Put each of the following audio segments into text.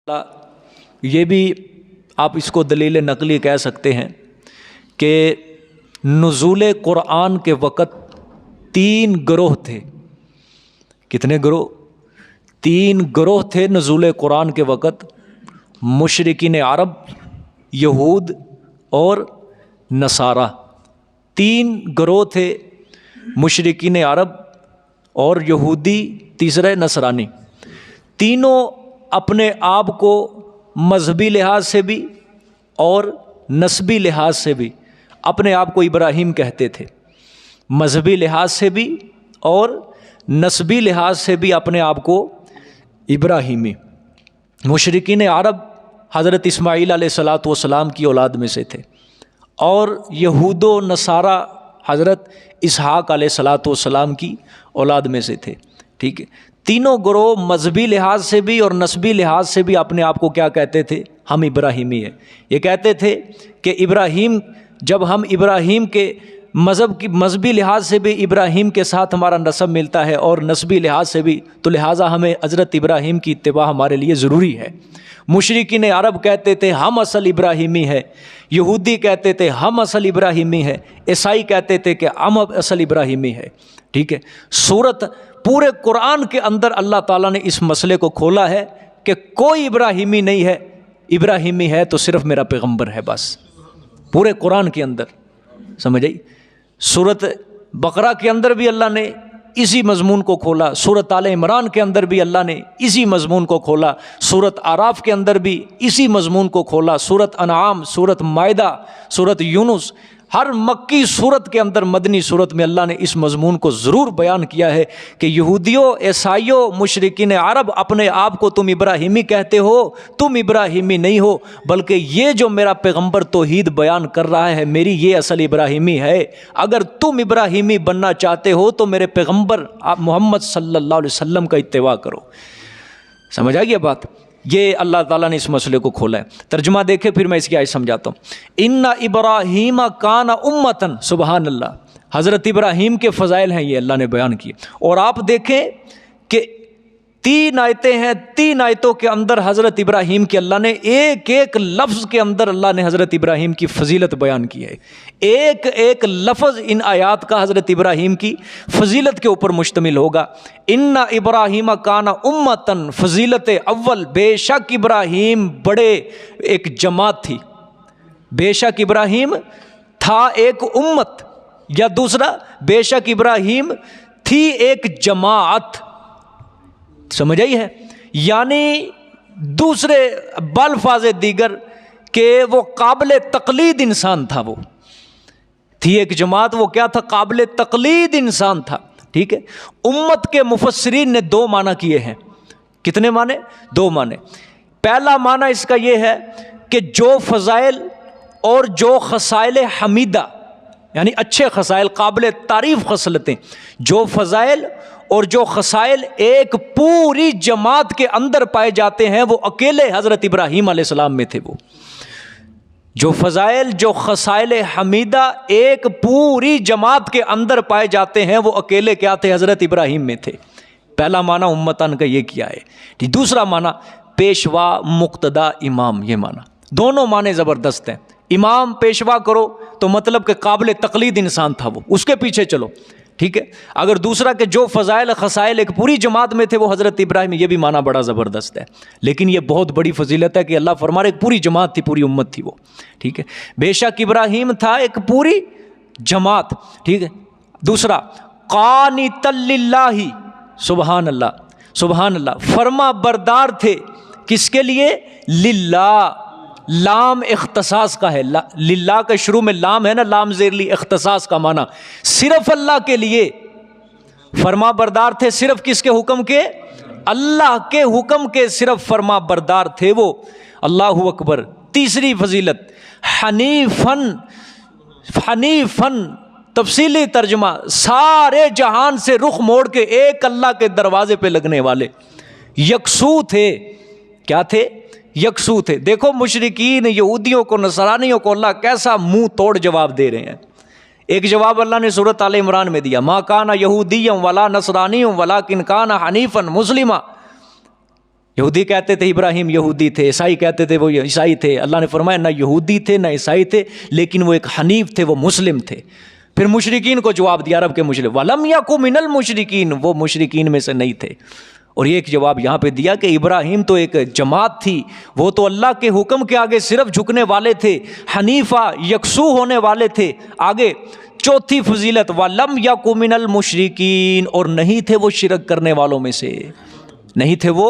یہ بھی آپ اس کو دلیل نقلی کہہ سکتے ہیں کہ نزول قرآن کے وقت 3 گروہ تھے۔ کتنے گروہ؟ 3 گروہ تھے نزول قرآن کے وقت، مشرکین عرب، یہود اور نصارہ۔ 3 گروہ تھے، مشرکین عرب اور یہودی، تیسرے نصرانی۔ تینوں اپنے آپ کو مذہبی لحاظ سے بھی اور نسبی لحاظ سے بھی اپنے آپ کو ابراہیم کہتے تھے۔ مذہبی لحاظ سے بھی اور نسبی لحاظ سے بھی اپنے آپ کو ابراہیمی۔ مشرکین عرب حضرت اسماعیل علیہ السلام کی اولاد میں سے تھے، اور یہود و نصارہ حضرت اسحاق علیہ السلام کی اولاد میں سے تھے۔ ٹھیک ہے، تینوں گروہ مذہبی لحاظ سے بھی اور نسبی لحاظ سے بھی اپنے آپ کو کیا کہتے تھے؟ ہم ابراہیمی ہیں۔ یہ کہتے تھے کہ ابراہیم، جب ہم ابراہیم کے مذہبی لحاظ سے بھی ابراہیم کے ساتھ ہمارا نسب ملتا ہے اور نسبی لحاظ سے بھی، تو لہٰذا ہمیں حضرت ابراہیم کی اتباع ہمارے لیے ضروری ہے۔ مشرکین عرب کہتے تھے ہم اصل ابراہیمی ہے، یہودی کہتے تھے ہم اصل ابراہیمی ہے، عیسائی کہتے تھے کہ ہم اصل ابراہیمی ہے۔ ٹھیک ہے، پورے قرآن کے اندر اللہ تعالیٰ نے اس مسئلے کو کھولا ہے کہ کوئی ابراہیمی نہیں ہے، ابراہیمی ہے تو صرف میرا پیغمبر ہے بس۔ پورے قرآن کے اندر سمجھ آئی؟ سورۃ بقرہ کے اندر بھی اللہ نے اسی مضمون کو کھولا، سورۃ آل عمران کے اندر بھی اللہ نے اسی مضمون کو کھولا، سورۃ اعراف کے اندر بھی اسی مضمون کو کھولا، سورۃ انعام، سورۃ مائدہ، سورۃ یونس، ہر مکی صورت کے اندر، مدنی صورت میں اللہ نے اس مضمون کو ضرور بیان کیا ہے کہ یہودیوں، عیسائیوں، مشرکین عرب اپنے آپ کو تم ابراہیمی کہتے ہو، تم ابراہیمی نہیں ہو، بلکہ یہ جو میرا پیغمبر توحید بیان کر رہا ہے میری یہ اصل ابراہیمی ہے۔ اگر تم ابراہیمی بننا چاہتے ہو تو میرے پیغمبر آپ محمد صلی اللہ علیہ وسلم کا اتباع کرو۔ سمجھ آئی یہ بات؟ یہ اللہ تعالیٰ نے اس مسئلے کو کھولا ہے۔ ترجمہ دیکھیں پھر میں اس کی آیت سمجھاتا ہوں۔ ان ابراہیم کان امتن، سبحان اللہ، حضرت ابراہیم کے فضائل ہیں یہ اللہ نے بیان کیے۔ اور آپ دیکھیں کہ 3 آیتیں ہیں، 3 آیتوں کے اندر حضرت ابراہیم کے اللہ نے ایک ایک لفظ کے اندر اللہ نے حضرت ابراہیم کی فضیلت بیان کی ہے۔ ایک ایک لفظ ان آیات کا حضرت ابراہیم کی فضیلت کے اوپر مشتمل ہوگا۔ ان ابراہیم کان امتن، فضیلت اول، بے شک ابراہیم بڑے ایک جماعت تھی، بے شک ابراہیم تھا ایک امت، یا دوسرا بے شک ابراہیم تھی ایک جماعت۔ سمجھ آئی ہے؟ یعنی دوسرے بالفاظ دیگر کہ وہ قابل تقلید انسان تھا، وہ تھی ایک جماعت، وہ کیا تھا؟ قابل تقلید انسان تھا۔ ٹھیک ہے، امت کے مفسرین نے 2 معنی کیے ہیں۔ کتنے معنی؟ 2 معنی۔ پہلا معنی اس کا یہ ہے کہ جو فضائل اور جو خصائل حمیدہ، یعنی اچھے خصائل، قابل تعریف خصلتیں، جو فضائل اور جو خصائل ایک پوری جماعت کے اندر پائے جاتے ہیں وہ اکیلے حضرت ابراہیم علیہ السلام میں تھے۔ وہ جو فضائل، جو خصائل حمیدہ ایک پوری جماعت کے اندر پائے جاتے ہیں وہ اکیلے کیا تھے؟ حضرت ابراہیم میں تھے۔ پہلا معنی امتن کا یہ کیا ہے۔ دوسرا معنی پیشوا، مقتدا، امام، یہ معنی، دونوں معنی زبردست ہیں۔ امام، پیشوا کرو تو مطلب کہ قابل تقلید انسان تھا وہ، اس کے پیچھے چلو۔ ٹھیک ہے، اگر دوسرا کہ جو فضائل خصائل ایک پوری جماعت میں تھے وہ حضرت ابراہیم، یہ بھی معنی بڑا زبردست ہے، لیکن یہ بہت بڑی فضیلت ہے کہ اللہ فرما رہے ایک پوری جماعت تھی، پوری امت تھی وہ۔ ٹھیک ہے، بے شک ابراہیم تھا ایک پوری جماعت۔ ٹھیک ہے، دوسرا قانتا للہ، سبحان اللہ، سبحان اللہ، فرما بردار تھے، کس کے لیے؟ للہ، لام اختصاص کا ہے، للہ کا شروع میں لام ہے نا، لام زیر لی، اختصاص کا معنی صرف اللہ کے لیے فرما بردار تھے۔ صرف کس کے حکم کے؟ اللہ کے حکم کے صرف فرما بردار تھے وہ۔ اللہ اکبر۔ تیسری فضیلت حنیفن، حنیفن تفصیلی ترجمہ سارے جہان سے رخ موڑ کے ایک اللہ کے دروازے پہ لگنے والے، یکسو تھے۔ کیا تھے؟ یکسو تھے۔ دیکھو مشرکین، یہودیوں کو، نصرانیوں کو اللہ کیسا منہ توڑ جواب دے رہے ہیں۔ ایک جواب اللہ نے سورۃ آل عمران میں دیا، ما کان یہودیا ولا نصرانی ولکن کان حنیفا مسلما۔ یہودی کہتے تھے ابراہیم یہودی تھے، عیسائی کہتے تھے وہ عیسائی تھے۔ اللہ نے فرمایا نہ یہودی تھے نہ عیسائی تھے، لیکن وہ ایک حنیف تھے، وہ مسلم تھے۔ پھر مشرکین کو جواب دیا، عرب کے مشرک، وَلَمْ يَكُ مِنَ الْمُشْرِكِينَ، وہ مشرکین میں سے نہیں تھے۔ اور ایک جواب یہاں پہ دیا کہ ابراہیم تو ایک جماعت تھی، وہ تو اللہ کے حکم کے آگے صرف جھکنے والے تھے، حنیفہ یکسو ہونے والے تھے۔ آگے چوتھی فضیلت، وَلَمْ يَكُ مِنَ الْمُشْرِكِينَ، اور نہیں تھے وہ شرک کرنے والوں میں سے، نہیں تھے وہ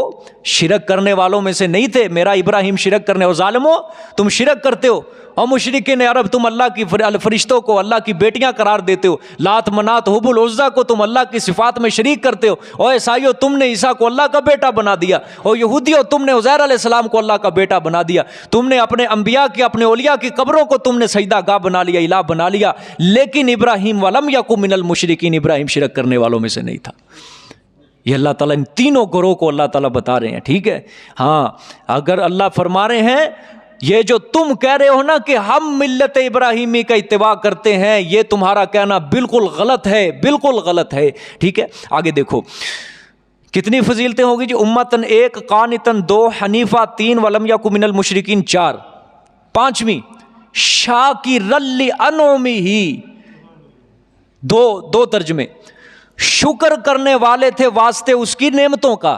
شرک کرنے والوں میں سے نہیں تھے۔ میرا ابراہیم شرک کرنے، اور ظالمو تم شرک کرتے ہو، اور مشرکین عرب تم اللہ کی فرشتوں کو اللہ کی بیٹیاں قرار دیتے ہو، لات منات حبل العزیٰ کو تم اللہ کی صفات میں شریک کرتے ہو، اور عیسائیوں تم نے عیسیٰ کو اللہ کا بیٹا بنا دیا، اور یہودیوں تم نے عزیر علیہ السلام کو اللہ کا بیٹا بنا دیا، تم نے اپنے انبیاء کی، اپنے اولیاء کی قبروں کو تم نے سجدہ گاہ بنا لیا، الہ بنا لیا۔ لیکن ابراہیم وَلَمْ يَكُ مِنَ الْمُشْرِكِينَ، ابراہیم شرک کرنے والوں میں سے نہیں تھا۔ یہ اللہ تعالیٰ ان تینوں گروہ کو اللہ تعالیٰ بتا رہے ہیں، ٹھیک ہے۔ ہاں اگر اللہ فرما رہے ہیں یہ جو تم کہہ رہے ہو نا کہ ہم ملت ابراہیمی کا اتباع کرتے ہیں، یہ تمہارا کہنا بالکل غلط ہے، بالکل غلط ہے، ٹھیک ہے۔ آگے دیکھو کتنی فضیلتیں ہوگی جی، امتن 1، قانتن 2، حنیفہ 3، ولم یکن من المشرکین 4۔ پانچویں شاکرا لانعمہ، دو ترجمے، شکر کرنے والے تھے واسطے اس کی نعمتوں کا۔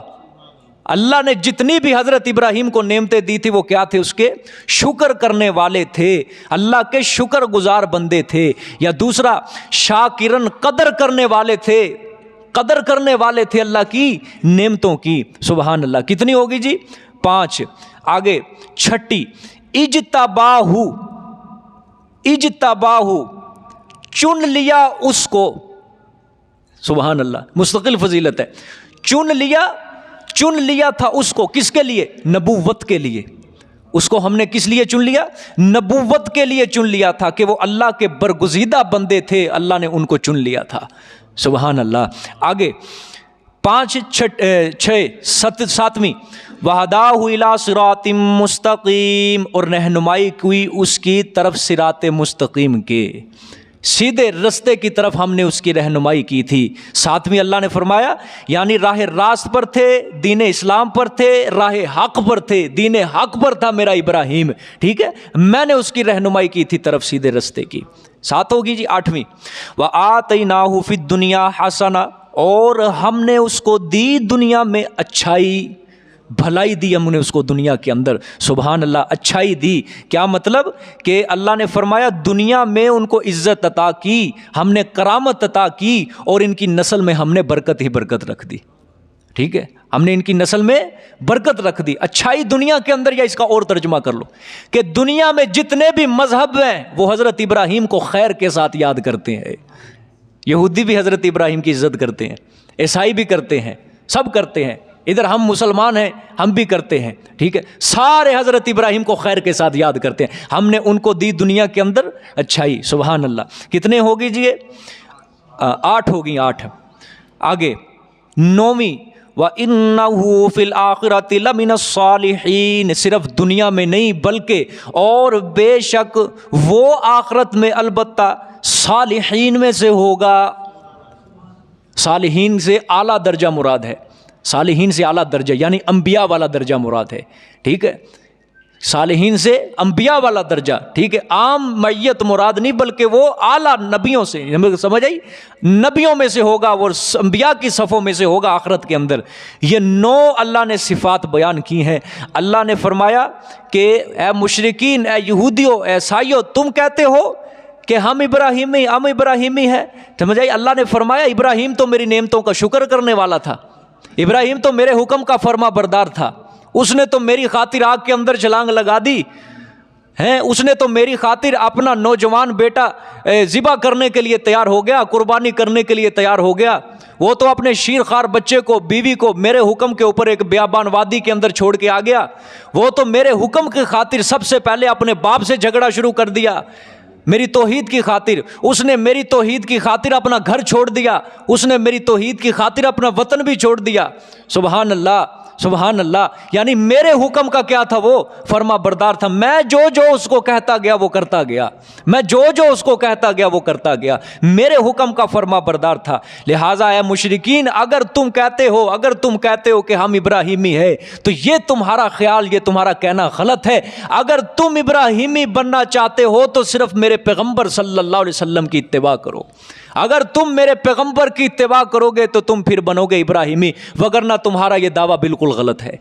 اللہ نے جتنی بھی حضرت ابراہیم کو نعمتیں دی تھی وہ کیا تھے؟ اس کے شکر کرنے والے تھے، اللہ کے شکر گزار بندے تھے۔ یا دوسرا شاکرن، قدر کرنے والے تھے، قدر کرنے والے تھے اللہ کی نعمتوں کی۔ سبحان اللہ، کتنی ہوگی جی؟ 5۔ آگے چھٹی اجتباہ، اجتباہ چن لیا اس کو۔ سبحان اللہ، مستقل فضیلت ہے۔ چن لیا تھا اس کو، کس کے لیے؟ نبوت کے لیے۔ اس کو ہم نے کس لیے چن لیا؟ نبوت کے لیے چن لیا تھا، کہ وہ اللہ کے برگزیدہ بندے تھے، اللہ نے ان کو چن لیا تھا۔ سبحان اللہ۔ آگے 5، 6، 7، وَهَدَاهُ إِلَىٰ صِرَاطٍ مُسْتَقِيمٍ، اور رہنمائی کی اس کی طرف صراط مستقیم کے، سیدھے رستے کی طرف ہم نے اس کی رہنمائی کی تھی۔ 7ویں اللہ نے فرمایا یعنی راہ راست پر تھے، دین اسلام پر تھے، راہ حق پر تھے، دین حق پر تھا میرا ابراہیم، ٹھیک ہے، میں نے اس کی رہنمائی کی تھی طرف سیدھے رستے کی۔ 7 ہوگی جی 8ویں، وَآتَيْنَاهُ فِي الدُّنْيَا حَسَنَةً، اور ہم نے اس کو دی دنیا میں اچھائی، بھلائی دی ہم نے اس کو دنیا کے اندر۔ سبحان اللہ، اچھائی دی، کیا مطلب؟ کہ اللہ نے فرمایا دنیا میں ان کو عزت عطا کی، ہم نے کرامت عطا کی، اور ان کی نسل میں ہم نے برکت ہی برکت رکھ دی، ٹھیک ہے، ہم نے ان کی نسل میں برکت رکھ دی۔ اچھائی دنیا کے اندر، یا اس کا اور ترجمہ کر لو کہ دنیا میں جتنے بھی مذہب ہیں وہ حضرت ابراہیم کو خیر کے ساتھ یاد کرتے ہیں۔ یہودی بھی حضرت ابراہیم کی عزت کرتے ہیں، عیسائی بھی کرتے ہیں، سب کرتے ہیں، ادھر ہم مسلمان ہیں ہم بھی کرتے ہیں، ٹھیک ہے، سارے حضرت ابراہیم کو خیر کے ساتھ یاد کرتے ہیں۔ ہم نے ان کو دی دنیا کے اندر اچھائی۔ سبحان اللہ، کتنے ہوگی جی؟ 8 ہوگی، 8۔ آگے 9ویں، وَإِنَّهُ فِي الْآخِرَةِ لَمِنَ الصَّالِحِينَ، صرف دنیا میں نہیں بلکہ اور بے شک وہ آخرت میں البتہ صالحین میں سے ہوگا۔ صالحین سے اعلیٰ درجہ مراد ہے، صالحین سے اعلیٰ درجہ یعنی انبیاء والا درجہ مراد ہے، ٹھیک ہے، صالحین سے انبیاء والا درجہ، ٹھیک ہے، عام میت مراد نہیں بلکہ وہ اعلیٰ نبیوں سے، سمجھ آئی، نبیوں میں سے ہوگا، وہ انبیاء کی صفوں میں سے ہوگا آخرت کے اندر۔ یہ 9 اللہ نے صفات بیان کی ہیں۔ اللہ نے فرمایا کہ اے مشرکین، اے یہودیوں، اے عیسائیوں، تم کہتے ہو کہ ہم ابراہیمی ہے، سمجھ آئی؟ اللہ نے فرمایا ابراہیم تو میری نعمتوں کا شکر کرنے والا تھا، ابراہیم تو میرے حکم کا فرما بردار تھا، اس نے تو میری خاطر آگ کے اندر چھلانگ لگا دی ہے، اس نے تو میری خاطر اپنا نوجوان بیٹا ذبح کرنے کے لیے تیار ہو گیا، قربانی کرنے کے لیے تیار ہو گیا، وہ تو اپنے شیر خوار بچے کو، بیوی کو میرے حکم کے اوپر ایک بیابان وادی کے اندر چھوڑ کے آ گیا، وہ تو میرے حکم کی خاطر سب سے پہلے اپنے باپ سے جھگڑا شروع کر دیا، میری توحید کی خاطر اس نے میری توحید کی خاطر اپنا گھر چھوڑ دیا، اس نے میری توحید کی خاطر اپنا وطن بھی چھوڑ دیا۔ سبحان اللہ، سبحان اللہ. یعنی میرے حکم کا کیا تھا؟ وہ فرما بردار تھا. میں جو اس کو کہتا گیا وہ کرتا گیا، میں جو اس کو کہتا گیا وہ کرتا گیا، میرے حکم کا فرما بردار تھا. لہٰذا اے مشرکین، اگر تم کہتے ہو کہ ہم ابراہیمی ہے تو یہ تمہارا خیال، یہ تمہارا کہنا غلط ہے. اگر تم ابراہیمی بننا چاہتے ہو تو صرف میرے پیغمبر صلی اللہ علیہ وسلم کی اتباع کرو. اگر تم میرے پیغمبر کی اتباع کرو گے تو تم پھر بنو گے ابراہیمی، وگرنہ تمہارا یہ دعویٰ بالکل غلط ہے.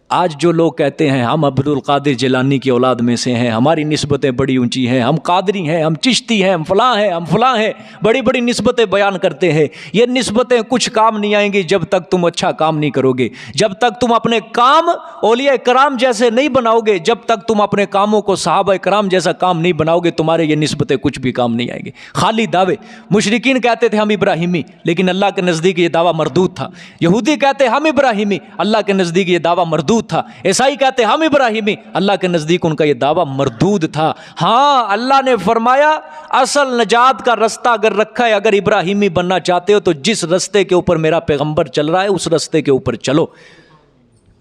آج جو لوگ کہتے ہیں ہم عبد القادر جیلانی کی اولاد میں سے ہیں، ہماری نسبتیں بڑی اونچی ہیں، ہم قادری ہیں، ہم چشتی ہیں، ہم فلاں ہیں، بڑی بڑی نسبتیں بیان کرتے ہیں. یہ نسبتیں کچھ کام نہیں آئیں گی جب تک تم اچھا کام نہیں کرو گے، جب تک تم اپنے کام اولیاء کرام جیسے نہیں بناؤ گے، جب تک تم اپنے کاموں کو صحابہ کرام جیسا کام نہیں بناؤ گے، تمہارے یہ نسبتیں کچھ بھی کام نہیں آئیں گی. خالی دعوے. مشرکین کہتے تھے ہم ابراہیمی، لیکن اللہ کے نزدیک یہ دعویٰ مردود تھا. یہودی کہتے ہم ابراہیمی، اللہ کے نزدیک یہ دعویٰ مردود تھا. عیسائی کہتے ہم ابراہیمی، اللہ کے نزدیک ان کا یہ دعویٰ مردود تھا. ہاں، اللہ نے فرمایا اصل نجات کا رستہ اگر رکھا ہے، اگر ابراہیمی بننا چاہتے ہو تو جس رستے کے اوپر میرا پیغمبر چل رہا ہے اس رستے کے اوپر چلو،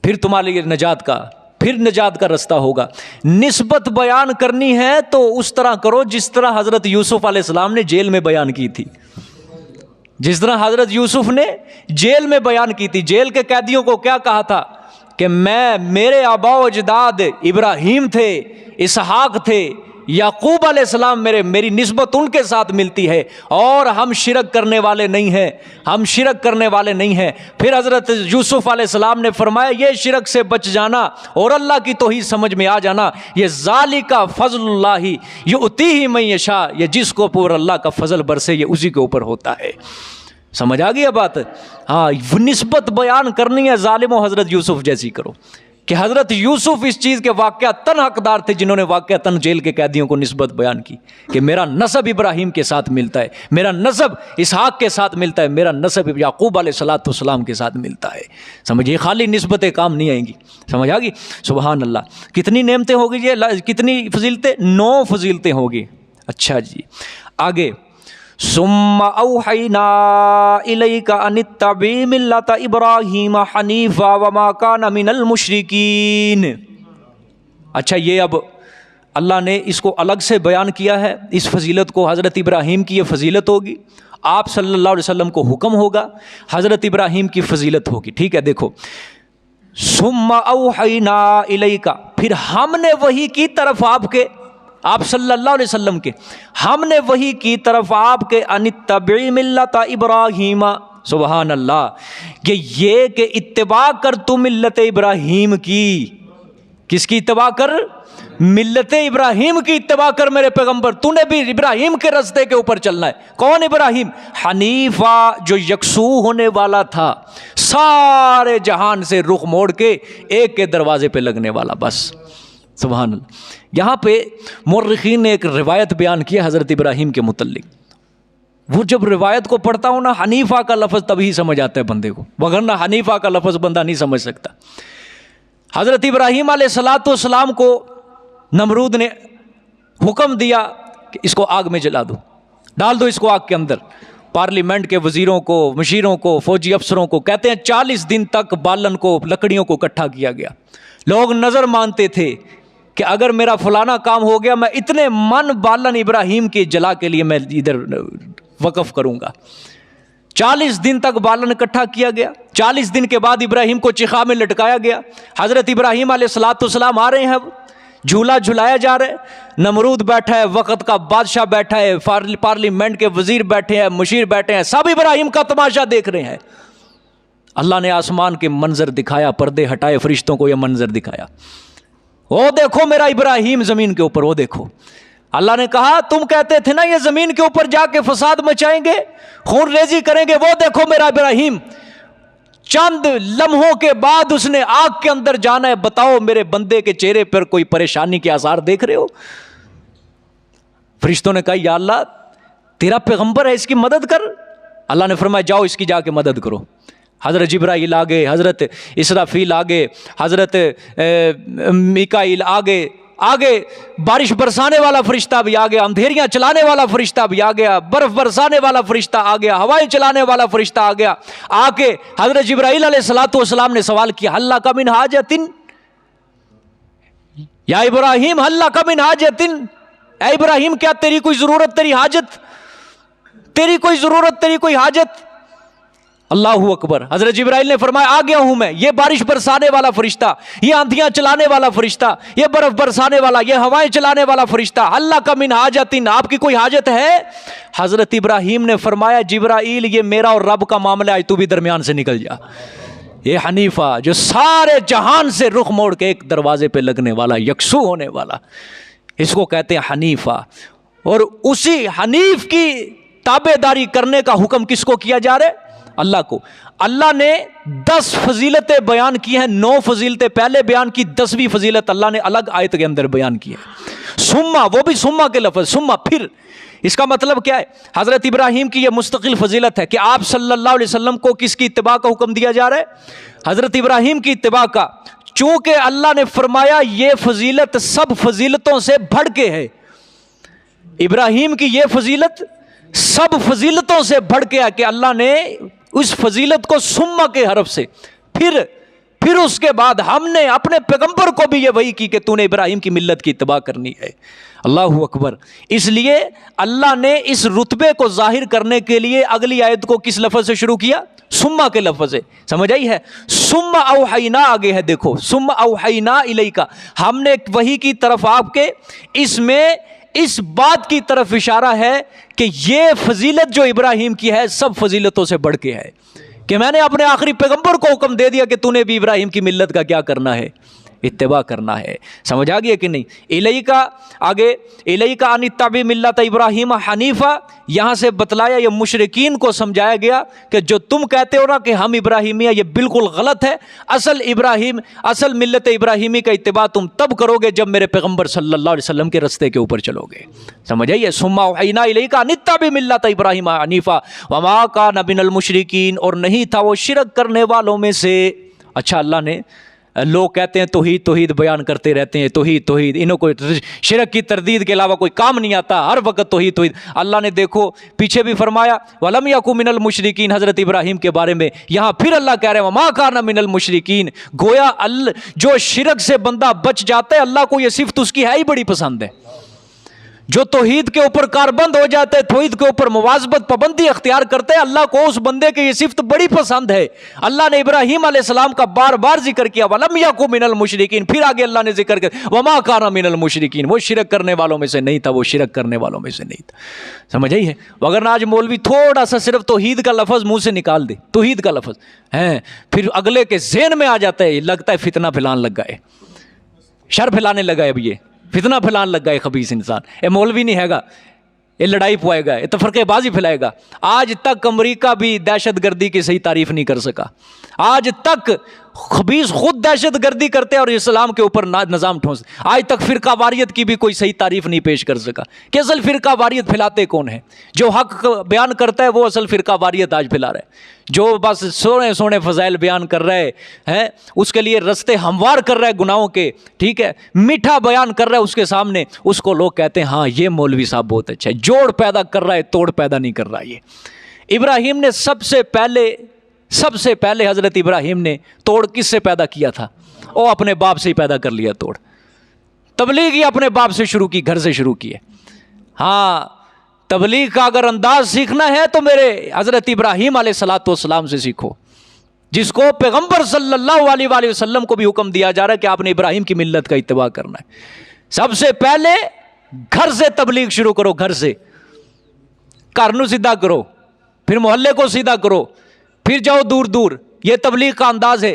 پھر تمہارے لیے نجات کا رستہ ہوگا. نسبت بیان کرنی ہے تو اس طرح کرو جس طرح حضرت یوسف علیہ السلام نے جیل میں بیان کی تھی. جس طرح حضرت یوسف نے جیل میں بیان کی تھی. جیل کے قیدیوں کو کیا کہا تھا کہ میرے آبا و اجداد ابراہیم تھے، اسحاق تھے، یعقوب علیہ السلام، میری نسبت ان کے ساتھ ملتی ہے اور ہم شرک کرنے والے نہیں ہیں. پھر حضرت یوسف علیہ السلام نے فرمایا یہ شرک سے بچ جانا اور اللہ کی توحید سمجھ میں آ جانا، یہ ذالک فضل اللہ یؤتیہ من یشاء، یہ جس کو اوپر اللہ کا فضل برسے یہ اسی کے اوپر ہوتا ہے. سمجھ آ گئی یہ بات؟ ہاں، نسبت بیان کرنی ہے ظالموں حضرت یوسف جیسی کرو کہ حضرت یوسف اس چیز کے واقعتاً حقدار تھے جنہوں نے واقعتاً جیل کے قیدیوں کو نسبت بیان کی کہ میرا نسب ابراہیم کے ساتھ ملتا ہے، میرا نسب اسحاق کے ساتھ ملتا ہے، میرا نسب یعقوب علیہ السلام کے ساتھ ملتا ہے. سمجھیے، خالی نسبتیں کام نہیں آئیں گی. سمجھ آ گئی؟ سبحان اللہ. کتنی نعمتیں ہوگی یہ، کتنی فضیلتیں؟ 9 فضیلتیں ہوگی. اچھا جی، آگے ثم اوحینا الیک ان اتبع ملۃ ابراہیم حنیفا وما کان من المشرکین. اچھا، یہ اب اللہ نے اس کو الگ سے بیان کیا ہے. اس فضیلت کو، حضرت ابراہیم کی یہ فضیلت ہوگی، آپ صلی اللہ علیہ وسلم کو حکم ہوگا، حضرت ابراہیم کی فضیلت ہوگی. ٹھیک ہے، دیکھو ثم اوحینا الیک، پھر ہم نے وحی کی طرف آپ صلی اللہ علیہ وسلم کے، ہم نے وحی کی طرف آپ کے ان اتبع ملت ابراہیم. سبحان اللہ. کہ اتباع کر تو ملت ابراہیم کی. کس کی اتباع کر؟ ملت ابراہیم کی اتباع کر میرے پیغمبر. تو نے بھی ابراہیم کے راستے کے اوپر چلنا ہے. کون ابراہیم؟ حنیفہ، جو یکسو ہونے والا تھا، سارے جہان سے رخ موڑ کے ایک کے دروازے پہ لگنے والا. بس سبحان اللہ. یہاں پہ مورخین نے ایک روایت بیان کی حضرت ابراہیم کے متعلق. وہ جب روایت کو پڑھتا ہوں نا، حنیفہ کا لفظ تبھی سمجھ آتا ہے بندے کو، وگرنہ حنیفہ کا لفظ بندہ نہیں سمجھ سکتا. حضرت ابراہیم علیہ السلام کو نمرود نے حکم دیا کہ اس کو آگ میں جلا دو، ڈال دو اس کو آگ کے اندر. پارلیمنٹ کے وزیروں کو، مشیروں کو، فوجی افسروں کو، کہتے ہیں 40 دن تک بالن کو، لکڑیوں کو اکٹھا کیا گیا. لوگ نظر مانتے تھے کہ اگر میرا فلانا کام ہو گیا میں اتنے من بالن ابراہیم کے جلا کے لیے میں ادھر وقف کروں گا. 40 دن تک بالن اکٹھا کیا گیا. 40 دن کے بعد ابراہیم کو چخا میں لٹکایا گیا. حضرت ابراہیم علیہ السلام آ رہے ہیں، اب جھولا جھلایا جا رہا ہے. نمرود بیٹھا ہے، وقت کا بادشاہ بیٹھا ہے، پارلیمنٹ کے وزیر بیٹھے ہیں، مشیر بیٹھے ہیں، سب ابراہیم کا تماشا دیکھ رہے ہیں. اللہ نے آسمان کے منظر دکھایا، پردے ہٹائے، فرشتوں کو یہ منظر دکھایا. وہ دیکھو میرا ابراہیم زمین کے اوپر، وہ دیکھو. اللہ نے کہا تم کہتے تھے نا یہ زمین کے اوپر جا کے فساد مچائیں گے، خون ریزی کریں گے، وہ دیکھو میرا ابراہیم. چند لمحوں کے بعد اس نے آگ کے اندر جانا ہے. بتاؤ میرے بندے کے چہرے پر کوئی پریشانی کے آثار دیکھ رہے ہو؟ فرشتوں نے کہا یا اللہ تیرا پیغمبر ہے، اس کی مدد کر. اللہ نے فرمایا جاؤ اس کی جا کے مدد کرو. حضرت جبرائیل آگے، حضرت اسرافیل آگے، حضرت میکائیل آگے، آگے بارش برسانے والا فرشتہ بھی آ گیا، اندھیریاں چلانے والا فرشتہ بھی آ گیا، برف برسانے والا فرشتہ آ گیا، ہوائیں چلانے والا فرشتہ آ گیا۔ آ کے حضرت جبرائیل علیہ الصلوۃ والسلام نے سوال کیا، ہل لک من حاجۃ یا ابراہیم، ہل لک من حاجۃ، اے ابراہیم کیا تیری کوئی ضرورت، تیری حاجت، تیری کوئی ضرورت، تیری کوئی حاجت؟ اللہ اکبر۔ حضرت جبرائیل نے فرمایا آ گیا ہوں میں، یہ بارش برسانے والا فرشتہ، یہ آندھیاں چلانے والا فرشتہ، یہ برف برسانے والا، یہ ہوائیں چلانے والا فرشتہ، اللہ کا من حاجت، آپ کی کوئی حاجت ہے؟ حضرت ابراہیم نے فرمایا جبرائیل یہ میرا اور رب کا معاملہ ہے، تو بھی درمیان سے نکل جا۔ یہ حنیفہ جو سارے جہان سے رخ موڑ کے ایک دروازے پہ لگنے والا، یکسو ہونے والا، اس کو کہتے ہیں حنیفہ۔ اور اسی حنیف کی تابع داری کرنے کا حکم کس کو کیا جا رہا ہے؟ اللہ کو۔ اللہ نے 10 فضیلتیں بیان کی ہیں، 9 فضیلتیں پہلے بیان کی، 10ویں فضیلت اللہ نے الگ آیت کے اندر بیان کی ہے۔ سما، وہ بھی سما کے لفظ، سما پھر، اس کا مطلب کیا ہے؟ حضرت ابراہیم کی یہ مستقل فضیلت ہے کہ آپ صلی اللہ علیہ وسلم کو کس کی اتباع کا حکم دیا جا رہا ہے؟ حضرت ابراہیم کی اتباع کا، چونکہ اللہ نے فرمایا یہ فضیلت سب فضیلتوں سے بڑھ کے ہے، ابراہیم کی یہ فضیلت سب فضیلتوں سے بڑھ کے ہے، کہ اللہ نے اس فضیلت کو سما کے حرف سے پھر اس کے بعد ہم نے اپنے پیغمبر کو بھی یہ وحی کی کہ تو نے ابراہیم کی ملت کی اتباع کرنی ہے۔ اللہ اکبر۔ اس لیے اللہ نے اس رتبے کو ظاہر کرنے کے لیے اگلی آیت کو کس لفظ سے شروع کیا؟ سما کے لفظ سے، سمجھ آئی ہے؟ ثم اوحینا آگے ہے، دیکھو ثم اوحینا الیک، ہم نے وحی کی طرف آپ کے، اس میں اس بات کی طرف اشارہ ہے کہ یہ فضیلت جو ابراہیم کی ہے سب فضیلتوں سے بڑھ کے ہے، کہ میں نے اپنے آخری پیغمبر کو حکم دے دیا کہ تو نے بھی ابراہیم کی ملت کا کیا کرنا ہے؟ اتباع کرنا ہے۔ سمجھ آ گیا کہ نہیں؟ الیک آگے، الیک ان اتبع ملت ابراہیم حنیفہ، یہاں سے بتلایا، یہ مشرکین کو سمجھایا گیا کہ جو تم کہتے ہو نا کہ ہم ابراہیمی ہیں، یہ بالکل غلط ہے۔ اصل ملت ابراہیمی کا اتباع تم تب کرو گے جب میرے پیغمبر صلی اللہ علیہ وسلم کے رستے کے اوپر چلو گے۔ سمجھ آئیے؟ ثم اوحینا الیک ان اتبع ملت ابراہیم حنیفہ وما کان من المشرکین، اور نہیں تھا وہ شرک کرنے والوں میں سے۔ اچھا، اللہ نے، لوگ کہتے ہیں توحید توحید بیان کرتے رہتے ہیں، توحید توحید، انہوں کو شرک کی تردید کے علاوہ کوئی کام نہیں آتا، ہر وقت توحید توحید۔ اللہ نے دیکھو پیچھے بھی فرمایا وَلَمْ يَكُ مِنَ الْمُشْرِكِينَ، حضرت ابراہیم کے بارے میں، یہاں پھر اللہ کہہ رہے ہیں وَمَا كَانَ مِنَ الْمُشْرِكِينَ، گویا جو شرک سے بندہ بچ جاتا ہے اللہ کو یہ صفت اس کی ہے ہی بڑی پسند ہے۔ جو توحید کے اوپر کاربند ہو جاتے ہیں، توحید کے اوپر مواظبت پابندی اختیار کرتے ہیں، اللہ کو اس بندے کی یہ صفت بڑی پسند ہے۔ اللہ نے ابراہیم علیہ السلام کا بار بار ذکر کیا وَلَمْ يَكُ مِنَ الْمُشْرِكِينَ، پھر آگے اللہ نے ذکر کیا وَمَا كَانَ مِنَ الْمُشْرِكِينَ، وہ شرک کرنے والوں میں سے نہیں تھا، وہ شرک کرنے والوں میں سے نہیں تھا۔ سمجھ آئی ہے؟ وگرنہ آج مولوی تھوڑا سا صرف توحید کا لفظ منہ سے نکال دے، توحید کا لفظ ہے، پھر اگلے کے ذہن میں آ جاتا ہے، لگتا ہے فتنہ پھیلانے لگ گئے، شر پھیلانے لگا ہے، اب یہ فتنہ پھیلانے لگ گئے خبیث انسان، یہ مولوی نہیں ہے گا، یہ لڑائی پوائے گا، یہ تفرقے بازی پھیلائے گا۔ آج تک امریکہ بھی دہشت گردی کی صحیح تعریف نہیں کر سکا، آج تک خبیث خود دہشت گردی کرتے اور اسلام کے اوپر نظام ٹھونس، آج تک فرقہ واریت کی بھی کوئی صحیح تعریف نہیں پیش کر سکا کہ اصل فرقہ واریت پھیلاتے کون ہے؟ جو حق بیان کرتا ہے وہ اصل فرقہ واریت آج پھیلا رہا ہے، جو بس سونے سونے فضائل بیان کر رہے ہیں، اس کے لیے رستے ہموار کر رہے گناہوں کے، ٹھیک ہے، میٹھا بیان کر رہا ہے اس کے سامنے، اس کو لوگ کہتے ہیں ہاں یہ مولوی صاحب بہت اچھا ہے، جوڑ پیدا کر رہا ہے، توڑ پیدا نہیں کر رہا۔ یہ ابراہیم نے سب سے پہلے حضرت ابراہیم نے توڑ کس سے پیدا کیا تھا؟ وہ اپنے باپ سے ہی پیدا کر لیا توڑ، تبلیغ ہی اپنے باپ سے شروع کی، گھر سے شروع کی ہے۔ ہاں، تبلیغ کا اگر انداز سیکھنا ہے تو میرے حضرت ابراہیم علیہ الصلوۃ والسلام سے سیکھو، جس کو پیغمبر صلی اللہ علیہ وآلہ وسلم کو بھی حکم دیا جا رہا ہے کہ آپ نے ابراہیم کی ملت کا اتباع کرنا ہے۔ سب سے پہلے گھر سے تبلیغ شروع کرو، گھر سے، گھر نو سیدھا کرو، پھر محلے کو سیدھا کرو، پھر جاؤ دور دور، یہ تبلیغ کا انداز ہے۔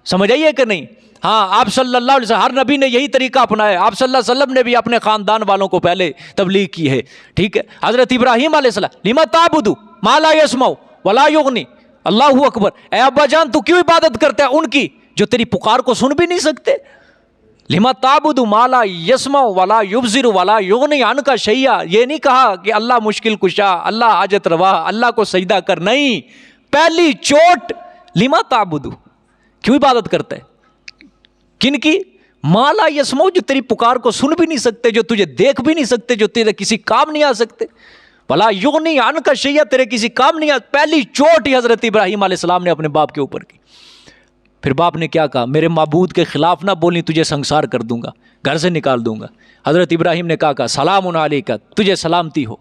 سمجھ آئیے کہ نہیں؟ ہاں، آپ صلی اللہ علیہ وسلم، ہر نبی نے یہی طریقہ اپنایا، آپ صلی اللہ علیہ وسلم نے بھی اپنے خاندان والوں کو پہلے تبلیغ کی ہے، ٹھیک ہے۔ حضرت ابراہیم علیہ السلام لما تعبدوا ما لا يسمع ولا يغني، اللہ اکبر، اے ابا جان تو کیوں عبادت کرتا ہے ان کی جو تیری پکار کو سن بھی نہیں سکتے؟ لما تعبدوا ما لا يسمع ولا يبصر ولا يغني عنك شيئا، یہ نہیں کہا کہ اللہ مشکل کشا، اللہ حاجت روا، اللہ کو سجدہ کر، نہیں، پہلی چوٹ لما تعبدوا، کیوں عبادت کرتا ہے؟ کن کی؟ مالا یسمعو، جو تیری پکار کو سن بھی نہیں سکتے، جو تجھے دیکھ بھی نہیں سکتے، جو تیرے کسی کام نہیں آ سکتے. ولا یغنی عنک شیئا، تیرے کسی کام نہیں آ. پہلی چوٹ ہی حضرت ابراہیم علیہ السلام نے اپنے باپ کے اوپر کی. پھر باپ نے کیا کہا؟ میرے معبود کے خلاف نہ بولیں، تجھے سنسار کر دوں گا، گھر سے نکال دوں گا. حضرت ابراہیم نے کہا سلام علیک، تجھے سلامتی ہو.